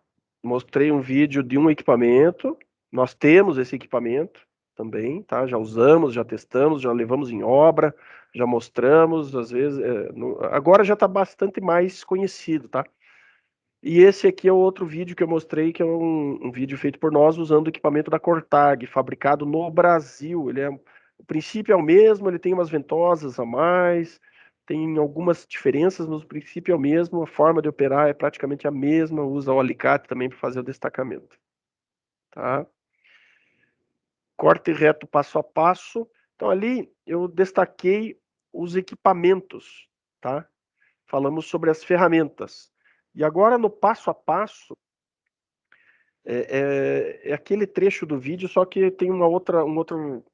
Mostrei um vídeo de um equipamento. Nós temos esse equipamento também, tá? Já usamos, já testamos, já levamos em obra, já mostramos, às vezes... agora já está bastante mais conhecido, tá? E esse aqui é o outro vídeo que eu mostrei, que é um vídeo feito por nós usando o equipamento da Cortag, fabricado no Brasil. O princípio é o mesmo, ele tem umas ventosas a mais, tem algumas diferenças, mas o princípio é o mesmo, a forma de operar é praticamente a mesma, usa o alicate também para fazer o destacamento. Tá? Corte reto passo a passo. Então ali eu destaquei os equipamentos, tá? Falamos sobre as ferramentas. E agora no passo a passo, é aquele trecho do vídeo, só que tem um outro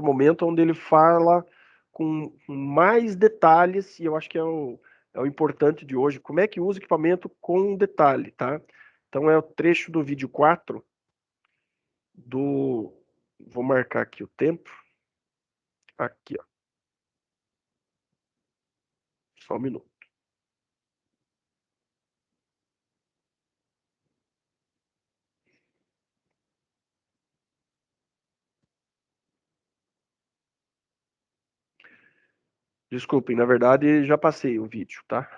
momento onde ele fala com mais detalhes, e eu acho que é o importante de hoje, como é que usa o equipamento com detalhe, tá? Então é o trecho do vídeo 4, vou marcar aqui o tempo, aqui, ó. Só um minuto. Desculpem, na verdade já passei o vídeo, tá?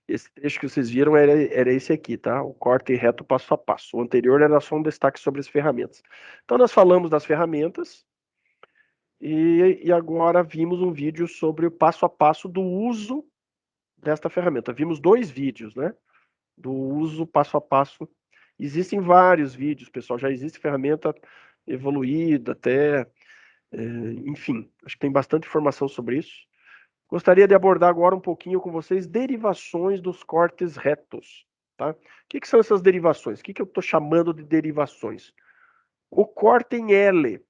Esse trecho que vocês viram era esse aqui, tá? O corte reto passo a passo. O anterior era só um destaque sobre as ferramentas. Então nós falamos das ferramentas e agora vimos um vídeo sobre o passo a passo do uso desta ferramenta. Vimos 2 vídeos, né? Do uso passo a passo. Existem vários vídeos, pessoal. Já existe ferramenta evoluída até... enfim, acho que tem bastante informação sobre isso. Gostaria de abordar agora um pouquinho com vocês derivações dos cortes retos. Tá? O que são essas derivações? O que eu estou chamando de derivações? O corte em L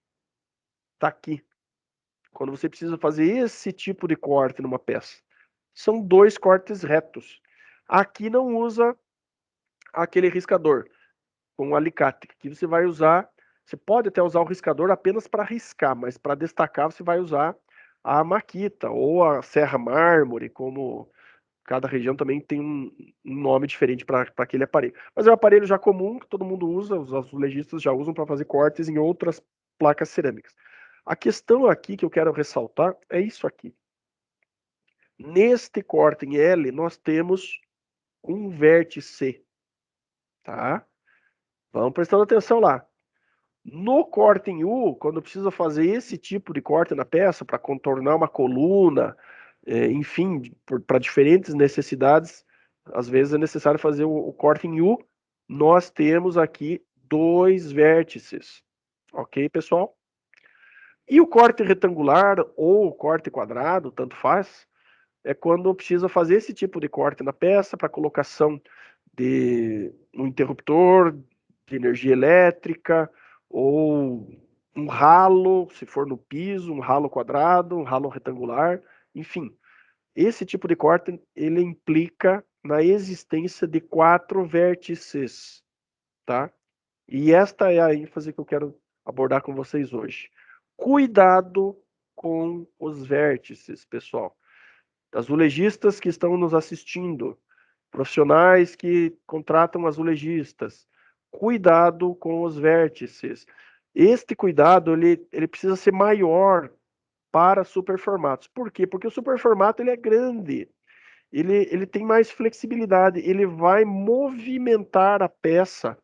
está aqui. Quando você precisa fazer esse tipo de corte numa peça. São 2 cortes retos. Aqui não usa aquele riscador com o alicate. Aqui você vai usar... Você pode até usar o riscador apenas para riscar, mas para destacar você vai usar a maquita ou a serra mármore, como cada região também tem um nome diferente para aquele aparelho. Mas é um aparelho já comum que todo mundo usa, os azulejistas já usam para fazer cortes em outras placas cerâmicas. A questão aqui que eu quero ressaltar é isso aqui. Neste corte em L, nós temos um vértice, tá? Vamos prestando atenção lá. No corte em U, quando precisa fazer esse tipo de corte na peça para contornar uma coluna, enfim, para diferentes necessidades, às vezes é necessário fazer o corte em U. Nós temos aqui 2 vértices, ok, pessoal? E o corte retangular ou o corte quadrado, tanto faz, é quando precisa fazer esse tipo de corte na peça para colocação de um interruptor de energia elétrica ou um ralo, se for no piso, um ralo quadrado, um ralo retangular. Enfim, esse tipo de corte, ele implica na existência de 4 vértices, tá? E esta é a ênfase que eu quero abordar com vocês hoje. Cuidado com os vértices, pessoal. Azulejistas que estão nos assistindo, profissionais que contratam azulejistas, cuidado com os vértices. Este cuidado, ele precisa ser maior para superformatos. Por quê? Porque o superformato ele é grande, ele tem mais flexibilidade, ele vai movimentar a peça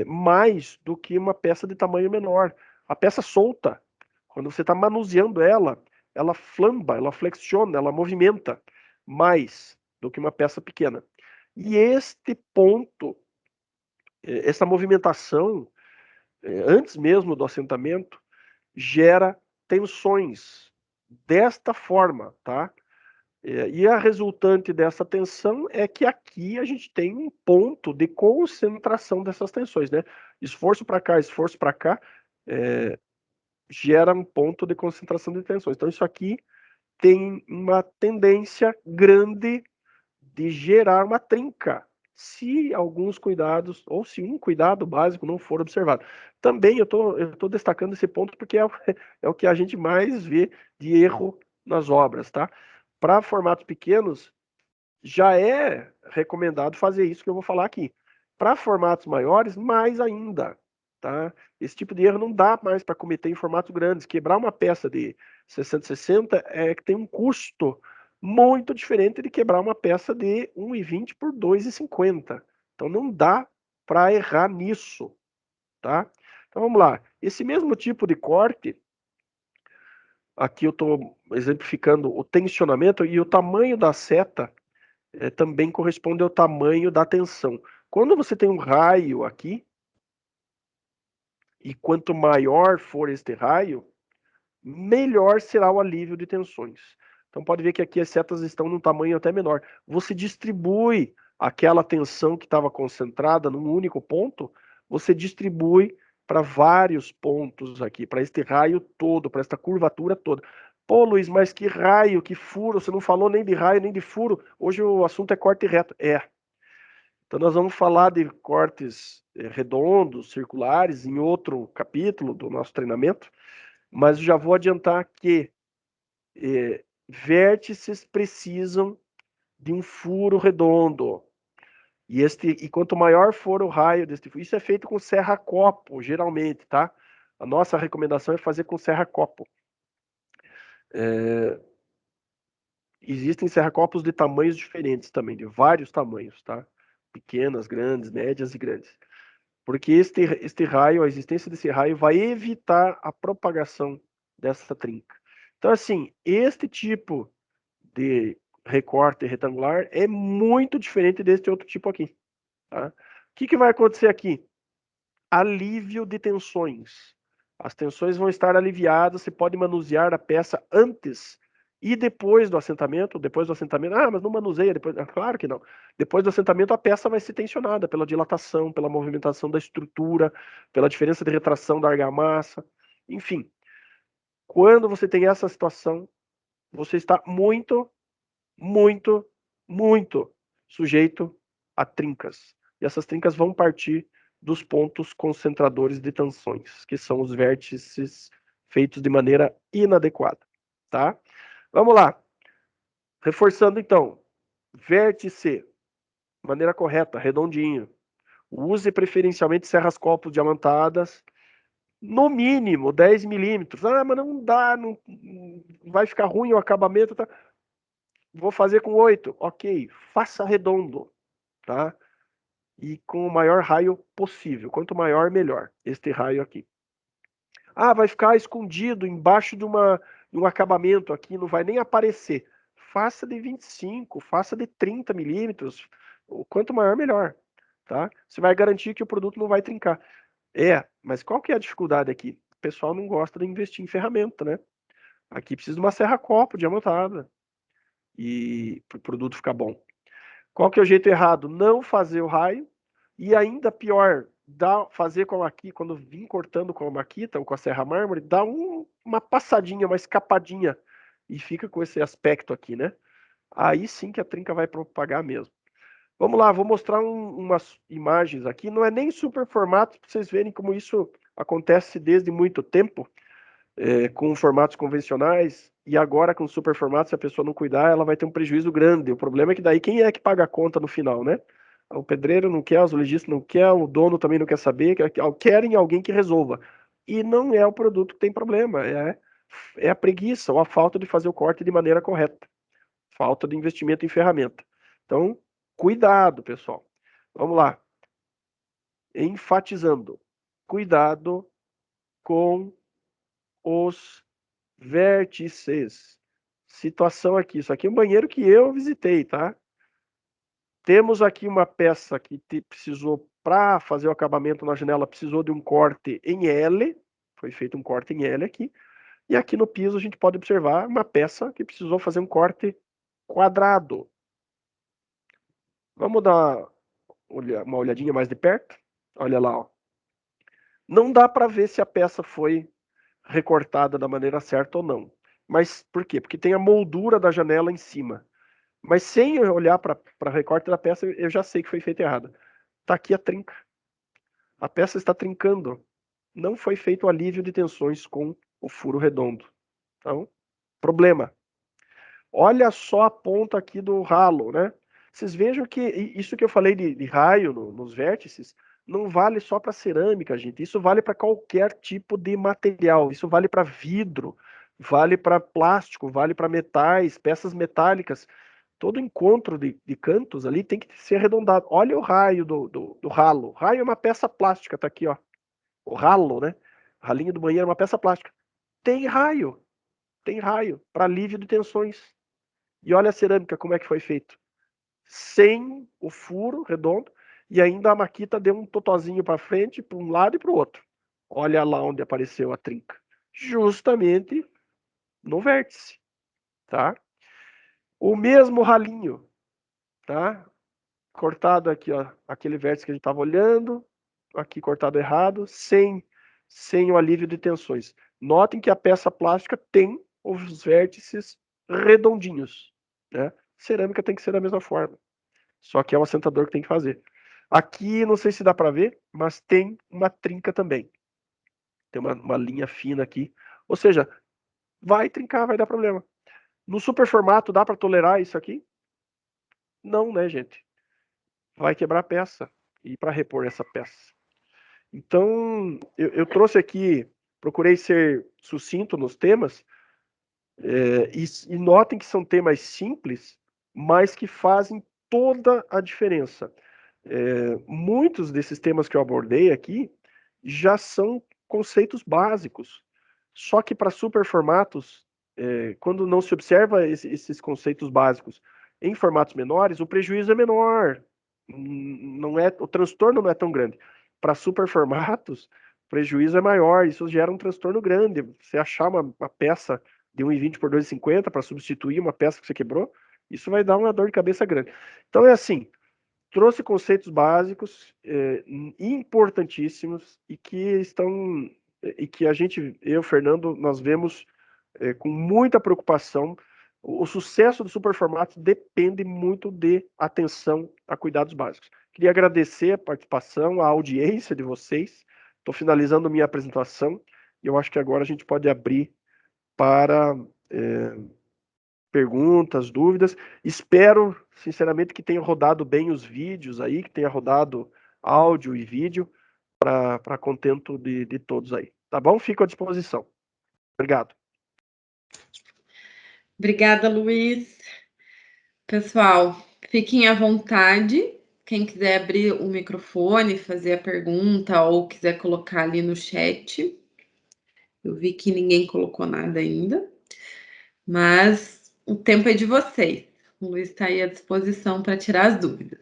mais do que uma peça de tamanho menor. A peça solta, quando você está manuseando ela, ela flamba, ela flexiona, ela movimenta mais do que uma peça pequena. E este ponto, essa movimentação, antes mesmo do assentamento, gera tensões desta forma, tá? E a resultante dessa tensão é que aqui a gente tem um ponto de concentração dessas tensões, né? Esforço para cá, esforço para cá, gera um ponto de concentração de tensões. Então isso aqui tem uma tendência grande de gerar uma trinca, se alguns cuidados, ou se um cuidado básico não for observado. Também eu tô destacando esse ponto porque é o que a gente mais vê de erro nas obras, tá? Para formatos pequenos, já é recomendado fazer isso que eu vou falar aqui. Para formatos maiores, mais ainda, tá? Esse tipo de erro não dá mais para cometer em formatos grandes. Quebrar uma peça de 60/60 tem um custo muito diferente de quebrar uma peça de 1,20 por 2,50. Então não dá para errar nisso, tá? Então vamos lá. Esse mesmo tipo de corte, aqui eu estou exemplificando o tensionamento e o tamanho da seta também corresponde ao tamanho da tensão. Quando você tem um raio aqui, e quanto maior for este raio, melhor será o alívio de tensões. Então pode ver que aqui as setas estão num tamanho até menor. Você distribui aquela tensão que estava concentrada num único ponto, você distribui para vários pontos aqui, para este raio todo, para esta curvatura toda. Pô, Luiz, mas que raio, que furo, você não falou nem de raio, nem de furo. Hoje o assunto é corte reto. Então nós vamos falar de cortes redondos, circulares, em outro capítulo do nosso treinamento, mas já vou adiantar que vértices precisam de um furo redondo. E quanto maior for o raio deste furo, isso é feito com serra-copo, geralmente, tá? A nossa recomendação é fazer com serra-copo. Existem serra-copos de tamanhos diferentes também, de vários tamanhos, tá? Pequenas, grandes, médias e grandes. Porque este raio, a existência desse raio, vai evitar a propagação dessa trinca. Então, assim, este tipo de recorte retangular é muito diferente deste outro tipo aqui. Tá? O que vai acontecer aqui? Alívio de tensões. As tensões vão estar aliviadas, você pode manusear a peça antes e depois do assentamento. Depois do assentamento, mas não manuseia depois. Claro que não. Depois do assentamento, a peça vai ser tensionada pela dilatação, pela movimentação da estrutura, pela diferença de retração da argamassa. Enfim, quando você tem essa situação, você está muito, muito, muito sujeito a trincas. E essas trincas vão partir dos pontos concentradores de tensões, que são os vértices feitos de maneira inadequada, tá? Vamos lá. Reforçando então. Vértice, maneira correta, redondinho. Use preferencialmente serras-copos diamantadas, no mínimo 10 milímetros. Mas não dá, não vai ficar ruim o acabamento, tá? Vou fazer com 8. Ok, faça redondo, tá? E com o maior raio possível. Quanto maior, melhor. Este raio aqui. Vai ficar escondido embaixo de um acabamento aqui, não vai nem aparecer. Faça de 25, faça de 30 milímetros. Quanto maior, melhor, tá? Você vai garantir que o produto não vai trincar. Mas qual que é a dificuldade aqui? O pessoal não gosta de investir em ferramenta, né? Aqui precisa de uma serra-copo diamantada e para o produto ficar bom. Qual que é o jeito errado? Não fazer o raio e ainda pior, fazer como aqui, quando vim cortando com a maquita ou com a serra mármore, dá uma passadinha, uma escapadinha e fica com esse aspecto aqui, né? Aí sim que a trinca vai propagar mesmo. Vamos lá, vou mostrar umas imagens aqui. Não é nem super formato, para vocês verem como isso acontece desde muito tempo, com formatos convencionais, e agora com super formato, se a pessoa não cuidar, ela vai ter um prejuízo grande. O problema é que daí quem é que paga a conta no final, né? O pedreiro não quer, o zoologista não quer, o dono também não quer saber, querem alguém que resolva. E não é o produto que tem problema, é a preguiça ou a falta de fazer o corte de maneira correta. Falta de investimento em ferramenta. Então, cuidado, pessoal. Vamos lá. Enfatizando. Cuidado com os vértices. Situação aqui. Isso aqui é um banheiro que eu visitei, tá? Temos aqui uma peça que precisou, para fazer o acabamento na janela, precisou de um corte em L. Foi feito um corte em L aqui. E aqui no piso a gente pode observar uma peça que precisou fazer um corte quadrado. Vamos dar uma olhadinha mais de perto. Olha lá, ó. Não dá para ver se a peça foi recortada da maneira certa ou não. Mas por quê? Porque tem a moldura da janela em cima. Mas sem eu olhar para recorte da peça, eu já sei que foi feito errado. Está aqui a trinca. A peça está trincando. Não foi feito o alívio de tensões com o furo redondo. Então, problema. Olha só a ponta aqui do ralo, né? Vocês vejam que isso que eu falei de raio nos vértices não vale só para cerâmica, gente. Isso vale para qualquer tipo de material. Isso vale para vidro, vale para plástico, vale para metais, peças metálicas. Todo encontro de cantos ali tem que ser arredondado. Olha o raio do ralo. Raio é uma peça plástica, tá aqui, ó. O ralo, né? Ralinho do banheiro é uma peça plástica. Tem raio para alívio de tensões. E olha a cerâmica como é que foi feito. Sem o furo redondo e ainda a maquita deu um totozinho para frente, para um lado e para o outro. Olha lá onde apareceu a trinca. Justamente no vértice, tá? O mesmo ralinho, tá? Cortado aqui, ó, aquele vértice que a gente estava olhando, aqui cortado errado, sem o alívio de tensões. Notem que a peça plástica tem os vértices redondinhos, né? Cerâmica tem que ser da mesma forma. Só que é o assentador que tem que fazer. Aqui, não sei se dá para ver, mas tem uma trinca também. Tem uma linha fina aqui. Ou seja, vai trincar, vai dar problema. No super formato, dá para tolerar isso aqui? Não, né, gente? Vai quebrar a peça. E para repor essa peça? Então, eu trouxe aqui, procurei ser sucinto nos temas, e notem que são temas simples, mas que fazem toda a diferença. Muitos desses temas que eu abordei aqui já são conceitos básicos. Só que para superformatos, quando não se observa esses conceitos básicos em formatos menores, o prejuízo é menor. Não é, o transtorno não é tão grande. Para superformatos, o prejuízo é maior. Isso gera um transtorno grande. Você achar uma peça de 1,20 por 2,50 para substituir uma peça que você quebrou, isso vai dar uma dor de cabeça grande. Então é assim, trouxe conceitos básicos importantíssimos e que a gente, eu, Fernando, nós vemos com muita preocupação. O sucesso do superformato depende muito de atenção a cuidados básicos. Queria agradecer a participação, a audiência de vocês. Estou finalizando minha apresentação e eu acho que agora a gente pode abrir para perguntas, dúvidas. Espero, sinceramente, que tenha rodado bem os vídeos aí, que tenha rodado áudio e vídeo para contento de todos aí. Tá bom? Fico à disposição. Obrigado. Obrigada, Luiz. Pessoal, fiquem à vontade. Quem quiser abrir o microfone, fazer a pergunta ou quiser colocar ali no chat. Eu vi que ninguém colocou nada ainda, mas o tempo é de vocês. O Luiz está aí à disposição para tirar as dúvidas.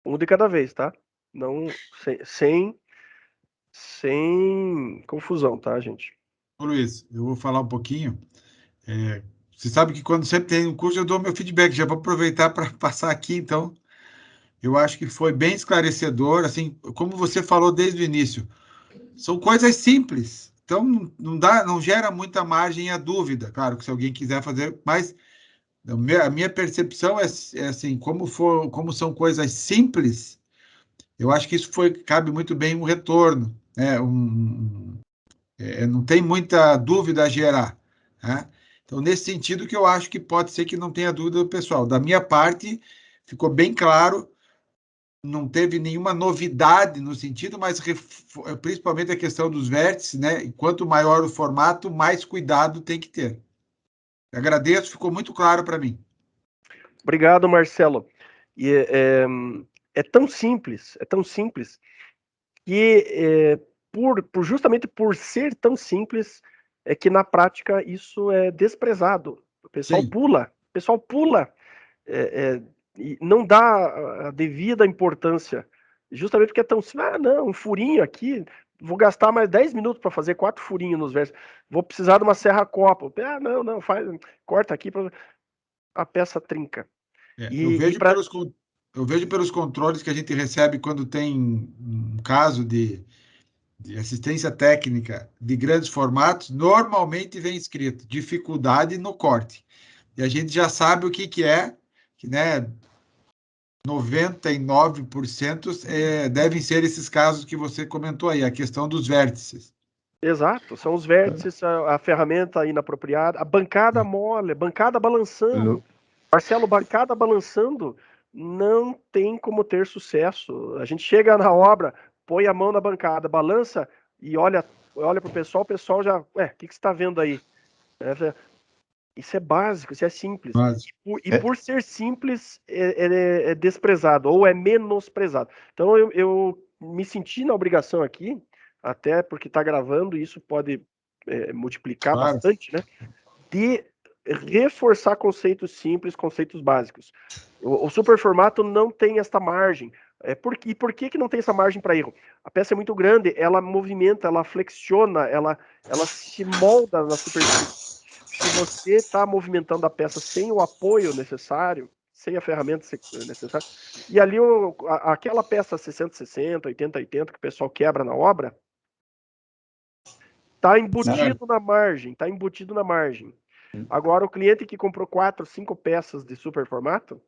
Um de cada vez, tá? Não, sem confusão, tá, gente? Ô, Luiz, eu vou falar um pouquinho. Você sabe que quando sempre tem um curso, eu dou meu feedback. Já vou aproveitar para passar aqui, então. Eu acho que foi bem esclarecedor, assim, como você falou desde o início. São coisas simples, então não gera muita margem à dúvida. Claro que se alguém quiser fazer, mas a minha percepção é assim, como são coisas simples, eu acho que isso cabe muito bem um retorno, né? Não tem muita dúvida a gerar, né? Então, nesse sentido que eu acho que pode ser que não tenha dúvida do pessoal. Da minha parte, ficou bem claro, não teve nenhuma novidade no sentido, mas principalmente a questão dos vértices, né? E quanto maior o formato, mais cuidado tem que ter. Agradeço, ficou muito claro para mim. Obrigado, Marcelo. E é tão simples, que justamente por ser tão simples, é que na prática isso é desprezado. O pessoal Sim. pula, e não dá a devida importância, justamente porque é tão simples. Ah, não, um furinho aqui, vou gastar mais 10 minutos para fazer 4 furinhos nos versos. Vou precisar de uma serra-copa. Ah, não, corta aqui, a peça trinca. Eu vejo pelos controles que a gente recebe quando tem um caso de assistência técnica de grandes formatos, normalmente vem escrito dificuldade no corte. E a gente já sabe o que é, que, né, 99% devem ser esses casos que você comentou aí, a questão dos vértices. Exato, são os vértices, a ferramenta inapropriada, a bancada mole, bancada balançando. Marcelo, bancada balançando não tem como ter sucesso. A gente chega na obra, põe a mão na bancada, balança e olha para o pessoal já, o que você está vendo aí? Isso é básico, isso é simples. Mas, Por ser simples, é desprezado ou é menosprezado. Então eu me senti na obrigação aqui, até porque está gravando, e isso pode multiplicar claro. bastante, né? De reforçar conceitos simples, conceitos básicos. O superformato não tem esta margem. E por que não tem essa margem para erro? A peça é muito grande, ela movimenta, ela flexiona, ela se molda na superfície. Se você está movimentando a peça sem o apoio necessário, sem a ferramenta necessária, e ali aquela peça 60-60, 80-80 que o pessoal quebra na obra, está embutido na margem. Agora, o cliente que comprou 4, 5 peças de super formato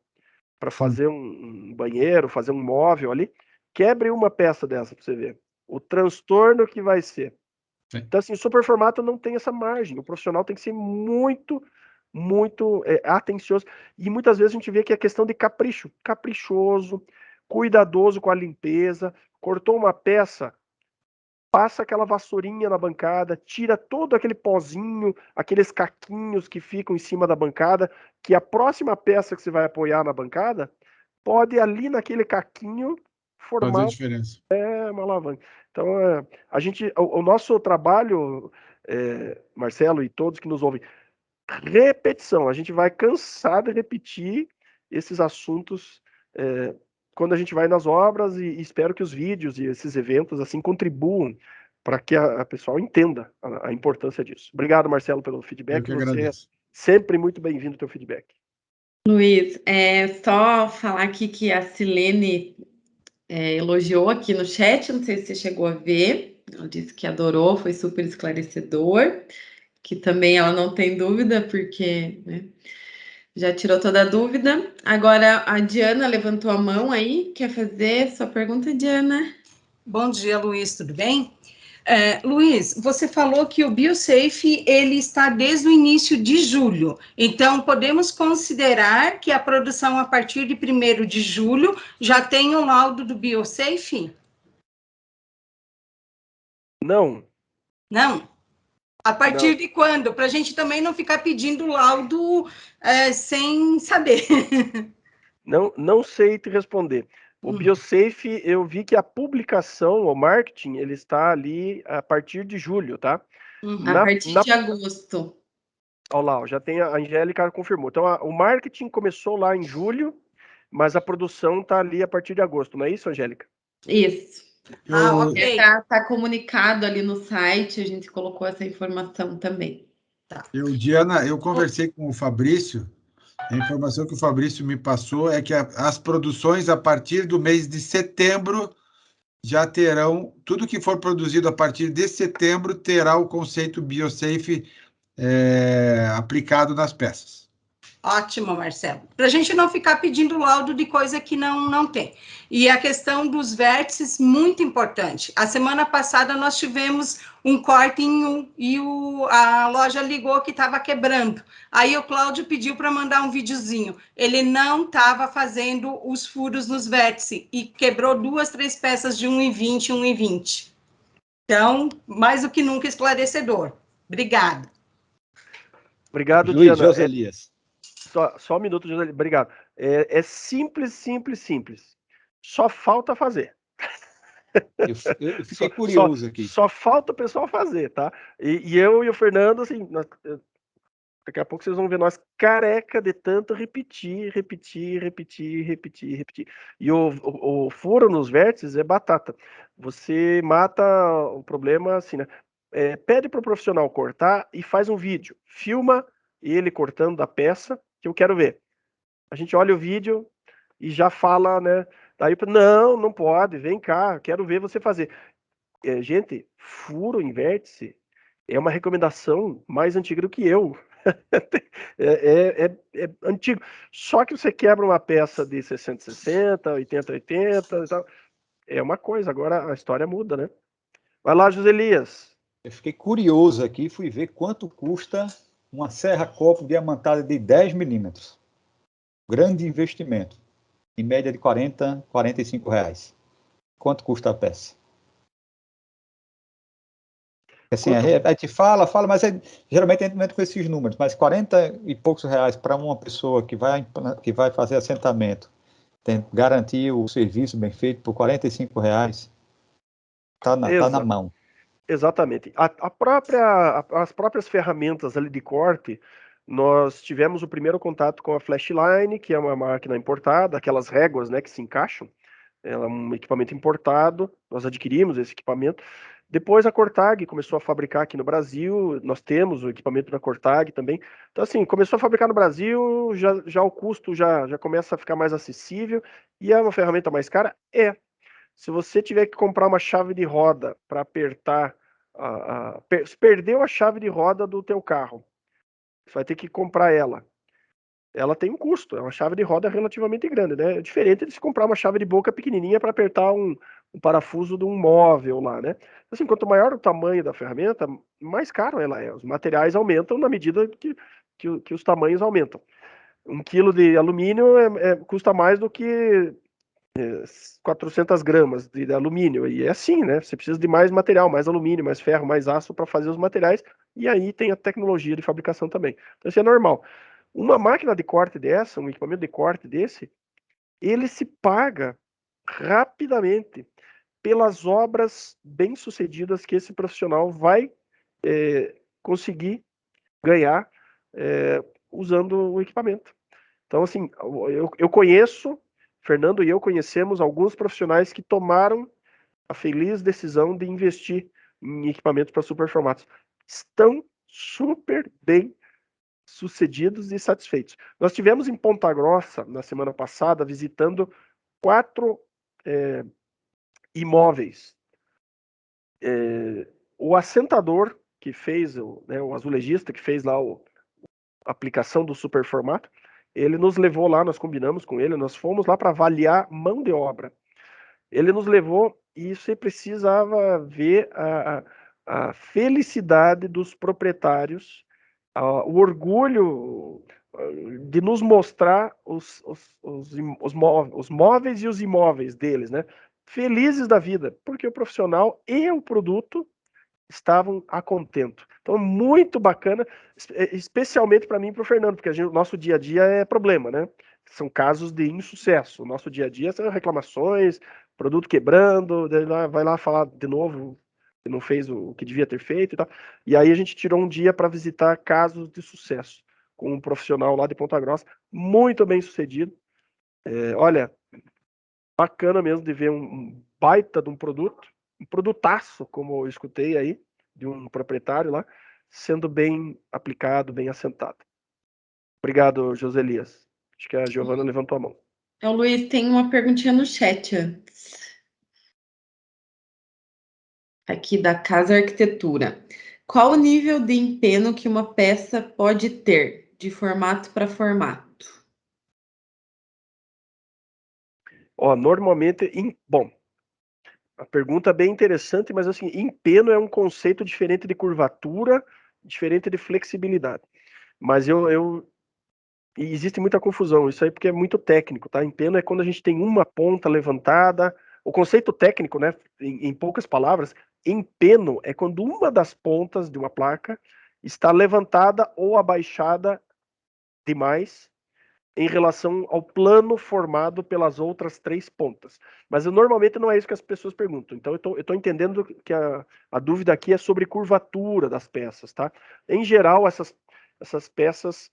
para fazer um banheiro, fazer um móvel ali, quebre uma peça dessa para você ver. O transtorno que vai ser. Sim. Então, assim, o super formato não tem essa margem. O profissional tem que ser muito, muito atencioso. E muitas vezes a gente vê que é questão de capricho. Caprichoso, cuidadoso com a limpeza. Cortou uma peça, passa aquela vassourinha na bancada, tira todo aquele pozinho, aqueles caquinhos que ficam em cima da bancada, que a próxima peça que você vai apoiar na bancada pode ali naquele caquinho Fazer formar a diferença. uma alavanca. Então, o nosso trabalho, Marcelo e todos que nos ouvem, repetição. A gente vai cansar de repetir esses assuntos quando a gente vai nas obras e espero que os vídeos e esses eventos assim contribuam para que a pessoal entenda a importância disso. Obrigado, Marcelo, pelo feedback. Eu que Você é agradeço. sempre muito bem-vindo ao teu feedback. Luiz, só falar aqui que a Silene elogiou aqui no chat, não sei se você chegou a ver, ela disse que adorou, foi super esclarecedor, que também ela não tem dúvida, porque né, já tirou toda a dúvida. Agora a Diana levantou a mão aí, quer fazer sua pergunta, Diana? Bom dia, Luiz, tudo bem? Luiz, você falou que o BioSafe ele está desde o início de julho, então podemos considerar que a produção a partir de 1º de julho já tem o laudo do BioSafe? Não. Não? A partir Não. de quando? Para a gente também não ficar pedindo laudo sem saber. Não sei te responder. O BioSafe, eu vi que a publicação, o marketing, ele está ali a partir de julho, tá? A partir de agosto. Olha lá, já tem a Angélica confirmou. Então, o marketing começou lá em julho, mas a produção está ali a partir de agosto, não é isso, Angélica? Isso. Ok. Está comunicado ali no site, a gente colocou essa informação também. Diana, eu conversei com o Fabrício, a informação que o Fabrício me passou é que as produções a partir do mês de setembro já terão, tudo que for produzido a partir de setembro terá o conceito BioSafe aplicado nas peças. Ótimo, Marcelo. Para a gente não ficar pedindo laudo de coisa que não tem. E a questão dos vértices, muito importante. A semana passada nós tivemos um corte e a loja ligou que estava quebrando. Aí o Cláudio pediu para mandar um videozinho. Ele não estava fazendo os furos nos vértices e quebrou 2, 3 peças de 1,20, 1,20. Então, mais do que nunca esclarecedor. Obrigada. Obrigado, Luiz Diana. José Elias. Só um minuto, José. Obrigado. É simples, simples, simples. Só falta fazer. Eu fiquei curioso aqui. Só falta o pessoal fazer, tá? E eu e o Fernando, assim, daqui a pouco vocês vão ver nós careca de tanto repetir. E o furo nos vértices é batata. Você mata o problema assim, né? Pede para o profissional cortar e faz um vídeo. Filma ele cortando da peça, que eu quero ver. A gente olha o vídeo e já fala, né? Daí, não pode, vem cá, quero ver você fazer. Gente, furo em vértice é uma recomendação mais antiga do que eu. É antigo. Só que você quebra uma peça de 60, 80 e tal. É uma coisa, agora a história muda, né? Vai lá, José Elias. Eu fiquei curioso aqui, fui ver quanto custa uma serra-copo diamantada de 10 milímetros. Grande investimento. Em média de 40, 45 reais. Quanto custa a peça? Assim, a gente fala, mas geralmente a gente entra com esses números, mas 40 e poucos reais para uma pessoa que vai fazer assentamento, garantir o serviço bem feito por 45 reais, tá na mão. Exatamente. As próprias ferramentas ali de corte, nós tivemos o primeiro contato com a Flashline, que é uma máquina importada, aquelas réguas, né, que se encaixam. Ela é um equipamento importado, nós adquirimos esse equipamento. Depois a Cortag começou a fabricar aqui no Brasil, nós temos o equipamento da Cortag também. Então, assim, começou a fabricar no Brasil, já o custo já começa a ficar mais acessível, e é uma ferramenta mais cara? Se você tiver que comprar uma chave de roda para apertar, se perdeu a chave de roda do teu carro, você vai ter que comprar ela. Ela tem um custo, é uma chave de roda relativamente grande, né? É diferente de se comprar uma chave de boca pequenininha para apertar um parafuso de um móvel lá, né? Assim, quanto maior o tamanho da ferramenta, mais caro ela é. Os materiais aumentam na medida que os tamanhos aumentam. 1 quilo de alumínio custa mais do que 400 gramas de alumínio, e é assim, né? Você precisa de mais material, mais alumínio, mais ferro, mais aço para fazer os materiais, e aí tem a tecnologia de fabricação também. Então isso é normal. Uma máquina de corte dessa, um equipamento de corte desse, ele se paga rapidamente pelas obras bem-sucedidas que esse profissional vai conseguir ganhar usando o equipamento. Então, assim, eu conheço, Fernando e eu conhecemos alguns profissionais que tomaram a feliz decisão de investir em equipamentos para superformatos. Estão super bem sucedidos e satisfeitos. Nós tivemos em Ponta Grossa, na semana passada, visitando 4 imóveis. O assentador que fez, o azulejista que fez lá a aplicação do superformato, ele nos levou lá, nós combinamos com ele, nós fomos lá para avaliar mão de obra. Ele nos levou e você precisava ver a felicidade dos proprietários, o orgulho de nos mostrar os móveis e os imóveis deles, né? Felizes da vida, porque o profissional e o produto estavam a contento. Então, muito bacana, especialmente para mim e para o Fernando, porque o nosso dia a dia é problema, né? São casos de insucesso. O nosso dia a dia são reclamações, produto quebrando, vai lá falar de novo que não fez o que devia ter feito e tal. E aí a gente tirou um dia para visitar casos de sucesso com um profissional lá de Ponta Grossa, muito bem sucedido. Olha, bacana mesmo de ver baita de um produtaço, como eu escutei aí, de um proprietário lá, sendo bem aplicado, bem assentado. Obrigado, José Elias. Acho que a Giovana levantou a mão. Então, Luiz, tem uma perguntinha no chat antes. Aqui da Casa Arquitetura. Qual o nível de empeno que uma peça pode ter, de formato para formato? Normalmente, bom, a pergunta é bem interessante, mas assim, empeno é um conceito diferente de curvatura, diferente de flexibilidade. Mas e existe muita confusão, isso aí porque é muito técnico, tá? Empeno é quando a gente tem uma ponta levantada. O conceito técnico, né, em poucas palavras, empeno é quando uma das pontas de uma placa está levantada ou abaixada demais em relação ao plano formado pelas outras 3 pontas. Mas normalmente não é isso que as pessoas perguntam. Então eu estou entendendo que a dúvida aqui é sobre curvatura das peças, tá? Em geral, essas peças,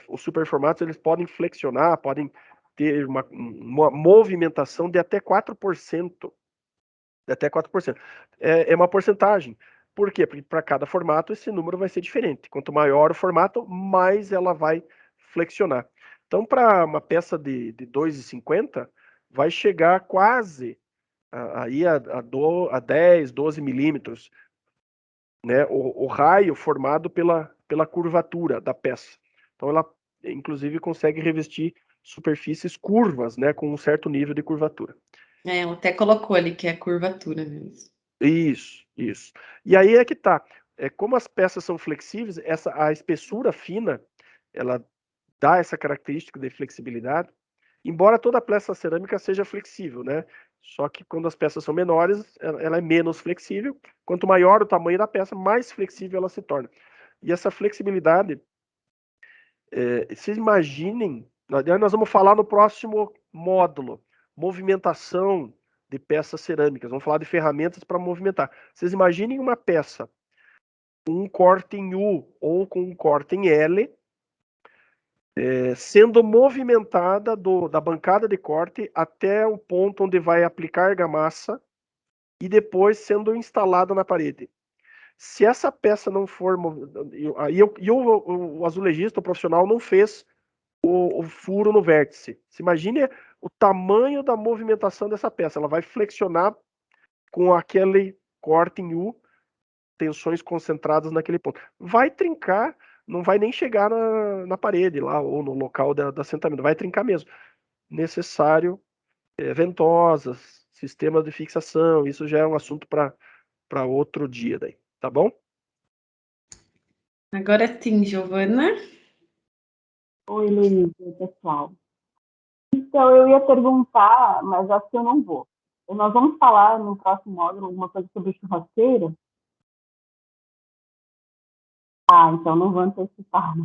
os superformatos, eles podem flexionar, podem ter uma movimentação de até 4%. De até 4%. É uma porcentagem. Por quê? Porque para cada formato esse número vai ser diferente. Quanto maior o formato, mais ela vai flexionar. Então, para uma peça de 2,50, vai chegar quase aí a 10, 12 milímetros, né? O raio formado pela curvatura da peça. Então, ela, inclusive, consegue revestir superfícies curvas, né? Com um certo nível de curvatura. Ela até colocou ali que é curvatura mesmo. Isso. E aí é que tá. Como as peças são flexíveis, a espessura fina, ela dá essa característica de flexibilidade, embora toda peça cerâmica seja flexível, né? Só que quando as peças são menores, ela é menos flexível. Quanto maior o tamanho da peça, mais flexível ela se torna. E essa flexibilidade, vocês imaginem, nós vamos falar no próximo módulo, movimentação de peças cerâmicas, vamos falar de ferramentas para movimentar. Vocês imaginem uma peça com um corte em U ou com um corte em L, sendo movimentada da bancada de corte até o ponto onde vai aplicar argamassa e depois sendo instalada na parede. Se essa peça não for... o azulejista, o profissional, não fez o furo no vértice. Se imagine o tamanho da movimentação dessa peça. Ela vai flexionar com aquele corte em U, tensões concentradas naquele ponto. Vai trincar, não vai nem chegar na parede lá, ou no local do assentamento. Vai trincar mesmo. Necessário ventosas, sistemas de fixação. Isso já é um assunto para outro dia daí. Tá bom? Agora sim, Giovana. Oi, Luísa, pessoal. Então, eu ia perguntar, mas acho que eu não vou. Nós vamos falar no próximo módulo alguma coisa sobre churrasqueira? Então não vou antecipar.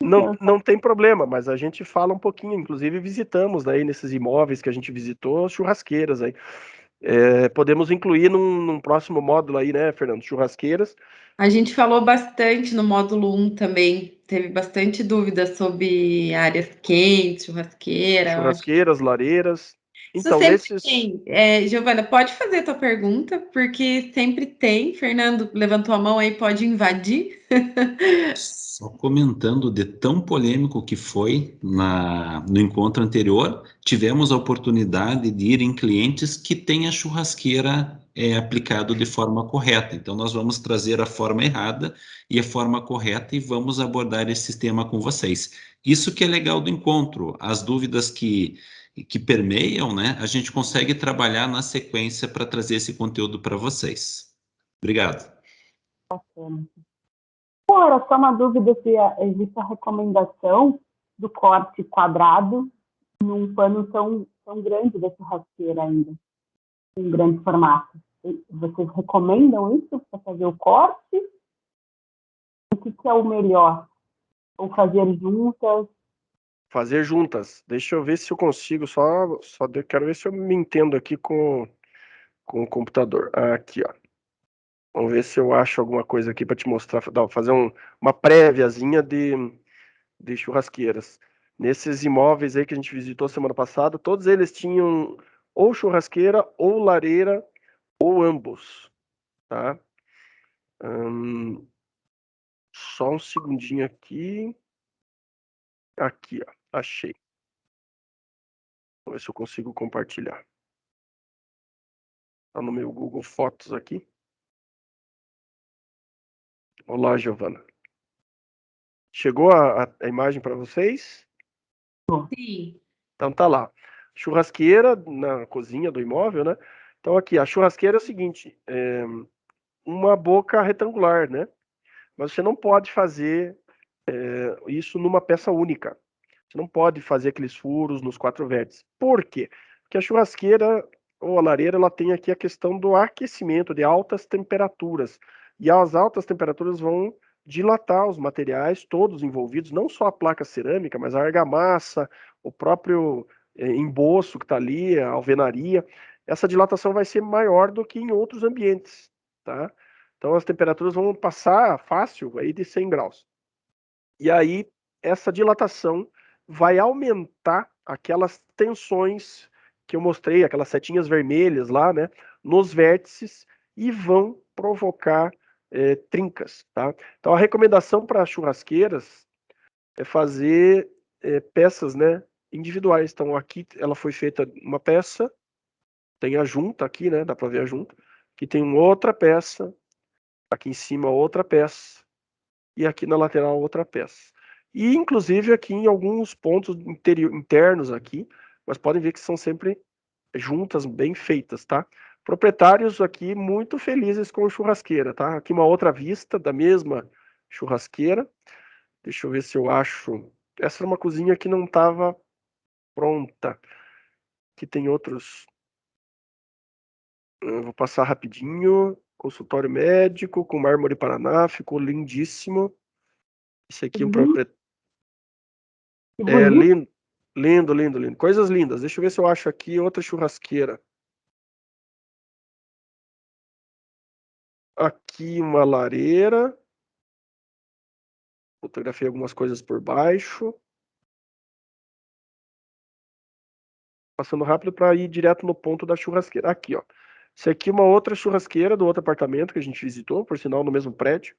Não tem problema, mas a gente fala um pouquinho, inclusive visitamos aí nesses imóveis que a gente visitou, churrasqueiras aí. Podemos incluir num próximo módulo aí, né, Fernando? Churrasqueiras. A gente falou bastante no módulo 1 também, teve bastante dúvida sobre áreas quentes, Churrasqueiras, lareiras. Então, sempre tem. Giovana, pode fazer a tua pergunta, porque sempre tem. Fernando levantou a mão aí, pode invadir. Só comentando de tão polêmico que foi no encontro anterior, tivemos a oportunidade de ir em clientes que têm a churrasqueira aplicado de forma correta. Então, nós vamos trazer a forma errada e a forma correta e vamos abordar esse tema com vocês. Isso que é legal do encontro, as dúvidas que permeiam, né? A gente consegue trabalhar na sequência para trazer esse conteúdo para vocês. Obrigado. Era só uma dúvida se existe a recomendação do corte quadrado num pano tão grande da churrasqueira ainda, em grande formato. Vocês recomendam isso para fazer o corte? O que é o melhor? Ou fazer juntas? Fazer juntas. Deixa eu ver se eu consigo, quero ver se eu me entendo aqui com o computador. Aqui, ó. Vamos ver se eu acho alguma coisa aqui para te mostrar, fazer uma préviazinha de churrasqueiras. Nesses imóveis aí que a gente visitou semana passada, todos eles tinham ou churrasqueira, ou lareira, ou ambos, tá? Só um segundinho aqui. Aqui, ó, achei. Vamos ver se eu consigo compartilhar. Tá no meu Google Fotos aqui. Olá, Giovana. Chegou a imagem para vocês? Sim. Então tá lá. Churrasqueira na cozinha do imóvel, né? Então aqui, a churrasqueira é o seguinte, uma boca retangular, né? Mas você não pode fazer isso numa peça única. Você não pode fazer aqueles furos nos 4 vértices. Por quê? Porque a churrasqueira ou a lareira, ela tem aqui a questão do aquecimento de altas temperaturas. E as altas temperaturas vão dilatar os materiais todos envolvidos, não só a placa cerâmica, mas a argamassa, o próprio emboço que está ali, a alvenaria. Essa dilatação vai ser maior do que em outros ambientes, tá? Então as temperaturas vão passar fácil aí de 100 graus. E aí essa dilatação vai aumentar aquelas tensões que eu mostrei, aquelas setinhas vermelhas lá, né, nos vértices, e vão provocar trincas, tá? Então a recomendação para churrasqueiras é fazer peças, né, individuais. Então aqui ela foi feita uma peça, tem a junta aqui, né, dá para ver a junta, aqui tem uma outra peça, aqui em cima outra peça, e aqui na lateral outra peça. E inclusive aqui em alguns pontos internos aqui, mas podem ver que são sempre juntas bem feitas, tá? Proprietários aqui muito felizes com churrasqueira, tá? Aqui uma outra vista da mesma churrasqueira. Deixa eu ver se eu acho. Essa era uma cozinha que não estava pronta. Aqui tem outros. Eu vou passar rapidinho. Consultório médico com mármore Paraná, ficou lindíssimo. Esse aqui é um proprietário. É lindo, lindo, lindo, lindo. Coisas lindas. Deixa eu ver se eu acho aqui outra churrasqueira. Aqui uma lareira. Fotografei algumas coisas por baixo. Passando rápido para ir direto no ponto da churrasqueira. Aqui, ó. Isso aqui é uma outra churrasqueira do outro apartamento que a gente visitou, por sinal, no mesmo prédio.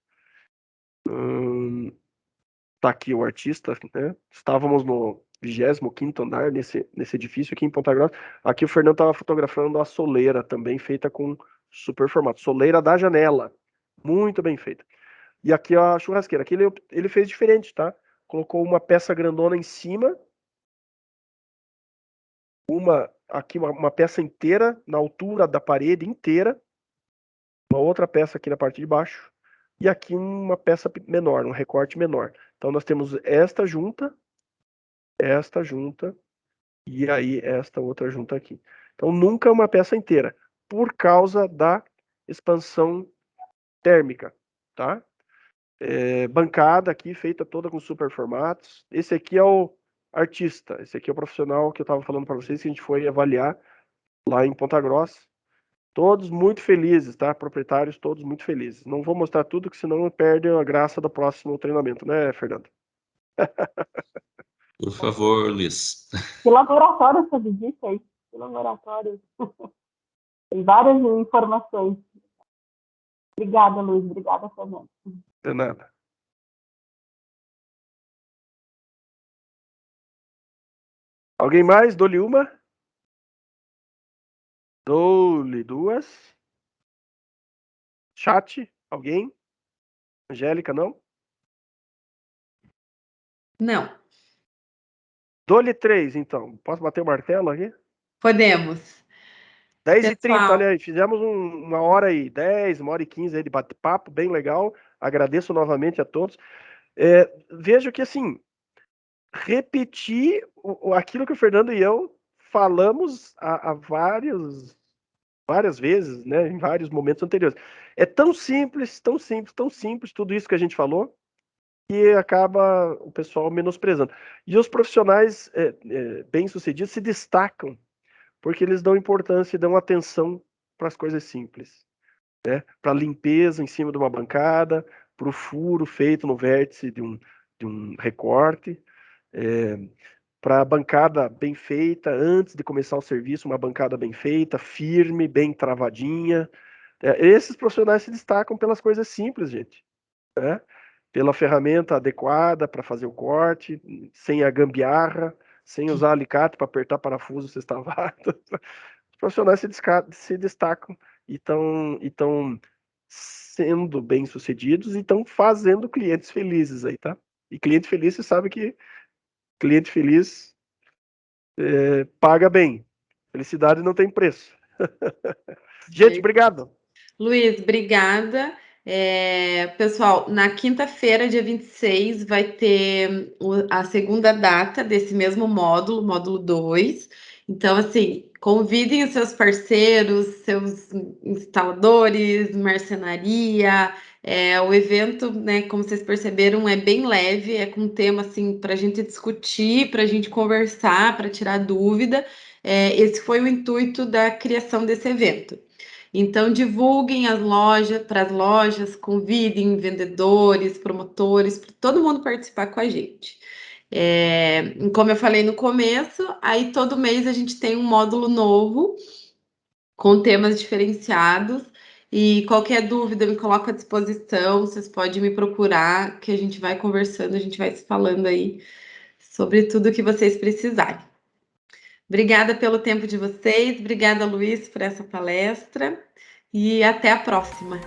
Tá aqui o artista, né? Estávamos no 25º andar nesse edifício aqui em Ponta Grossa. Aqui o Fernando estava fotografando a soleira, também feita com super formato. Soleira da janela. Muito bem feita. E aqui a churrasqueira. Aqui ele fez diferente, tá? Colocou uma peça grandona em cima. Aqui uma peça inteira, na altura da parede inteira. Uma outra peça aqui na parte de baixo. E aqui uma peça menor, um recorte menor. Então nós temos esta junta, e aí esta outra junta aqui. Então nunca uma peça inteira, por causa da expansão térmica, tá? Bancada aqui, feita toda com super formatos. Esse aqui é o artista, esse aqui é o profissional que eu estava falando para vocês, que a gente foi avaliar lá em Ponta Grossa. Todos muito felizes, tá? Proprietários todos muito felizes. Não vou mostrar tudo, que senão perde a graça do próximo treinamento, né, Fernando? Por favor, Luiz. Que laboratório essa visita aí? Que laboratório. Tem várias informações. Obrigada, Luiz. Obrigada, Fernando. De nada. Alguém mais? Dou-lhe uma? Dou-lhe duas? Chat? Alguém? Angélica, não? Não. Dou-lhe três, então. Posso bater o martelo aqui? Podemos. 10h30, olha aí, fizemos uma hora e 10, 1h15 aí de bate-papo, bem legal. Agradeço novamente a todos. Vejo que, assim, repetir aquilo que o Fernando e eu falamos há várias vezes, né, em vários momentos anteriores. É tão simples, tão simples, tão simples tudo isso que a gente falou, que acaba o pessoal menosprezando. E os profissionais bem-sucedidos se destacam porque eles dão importância e dão atenção para as coisas simples, né? Para a limpeza em cima de uma bancada, para o furo feito no vértice de um recorte, para a bancada bem feita, antes de começar o serviço, uma bancada bem feita, firme, bem travadinha. Esses profissionais se destacam pelas coisas simples, gente, né? Pela ferramenta adequada para fazer o corte, sem a gambiarra, sem usar alicate para apertar parafuso sextavado. Os profissionais se destacam e estão sendo bem-sucedidos e estão fazendo clientes felizes aí, tá? E cliente feliz, você sabe que cliente feliz paga bem. Felicidade não tem preço. Gente, obrigado. Luiz, obrigada. Pessoal, na quinta-feira, dia 26, vai ter a segunda data desse mesmo módulo 2. Então, assim, convidem os seus parceiros, seus instaladores, marcenaria. O evento, né, como vocês perceberam, é bem leve, é com um tema assim para a gente discutir, para a gente conversar, para tirar dúvida. Esse foi o intuito da criação desse evento. Então, divulguem para as lojas, convidem vendedores, promotores, para todo mundo participar com a gente. Como eu falei no começo, aí todo mês a gente tem um módulo novo com temas diferenciados. E qualquer dúvida, eu me coloco à disposição. Vocês podem me procurar, que a gente vai conversando, a gente vai se falando aí sobre tudo que vocês precisarem. Obrigada pelo tempo de vocês, obrigada, Luiz, por essa palestra e até a próxima.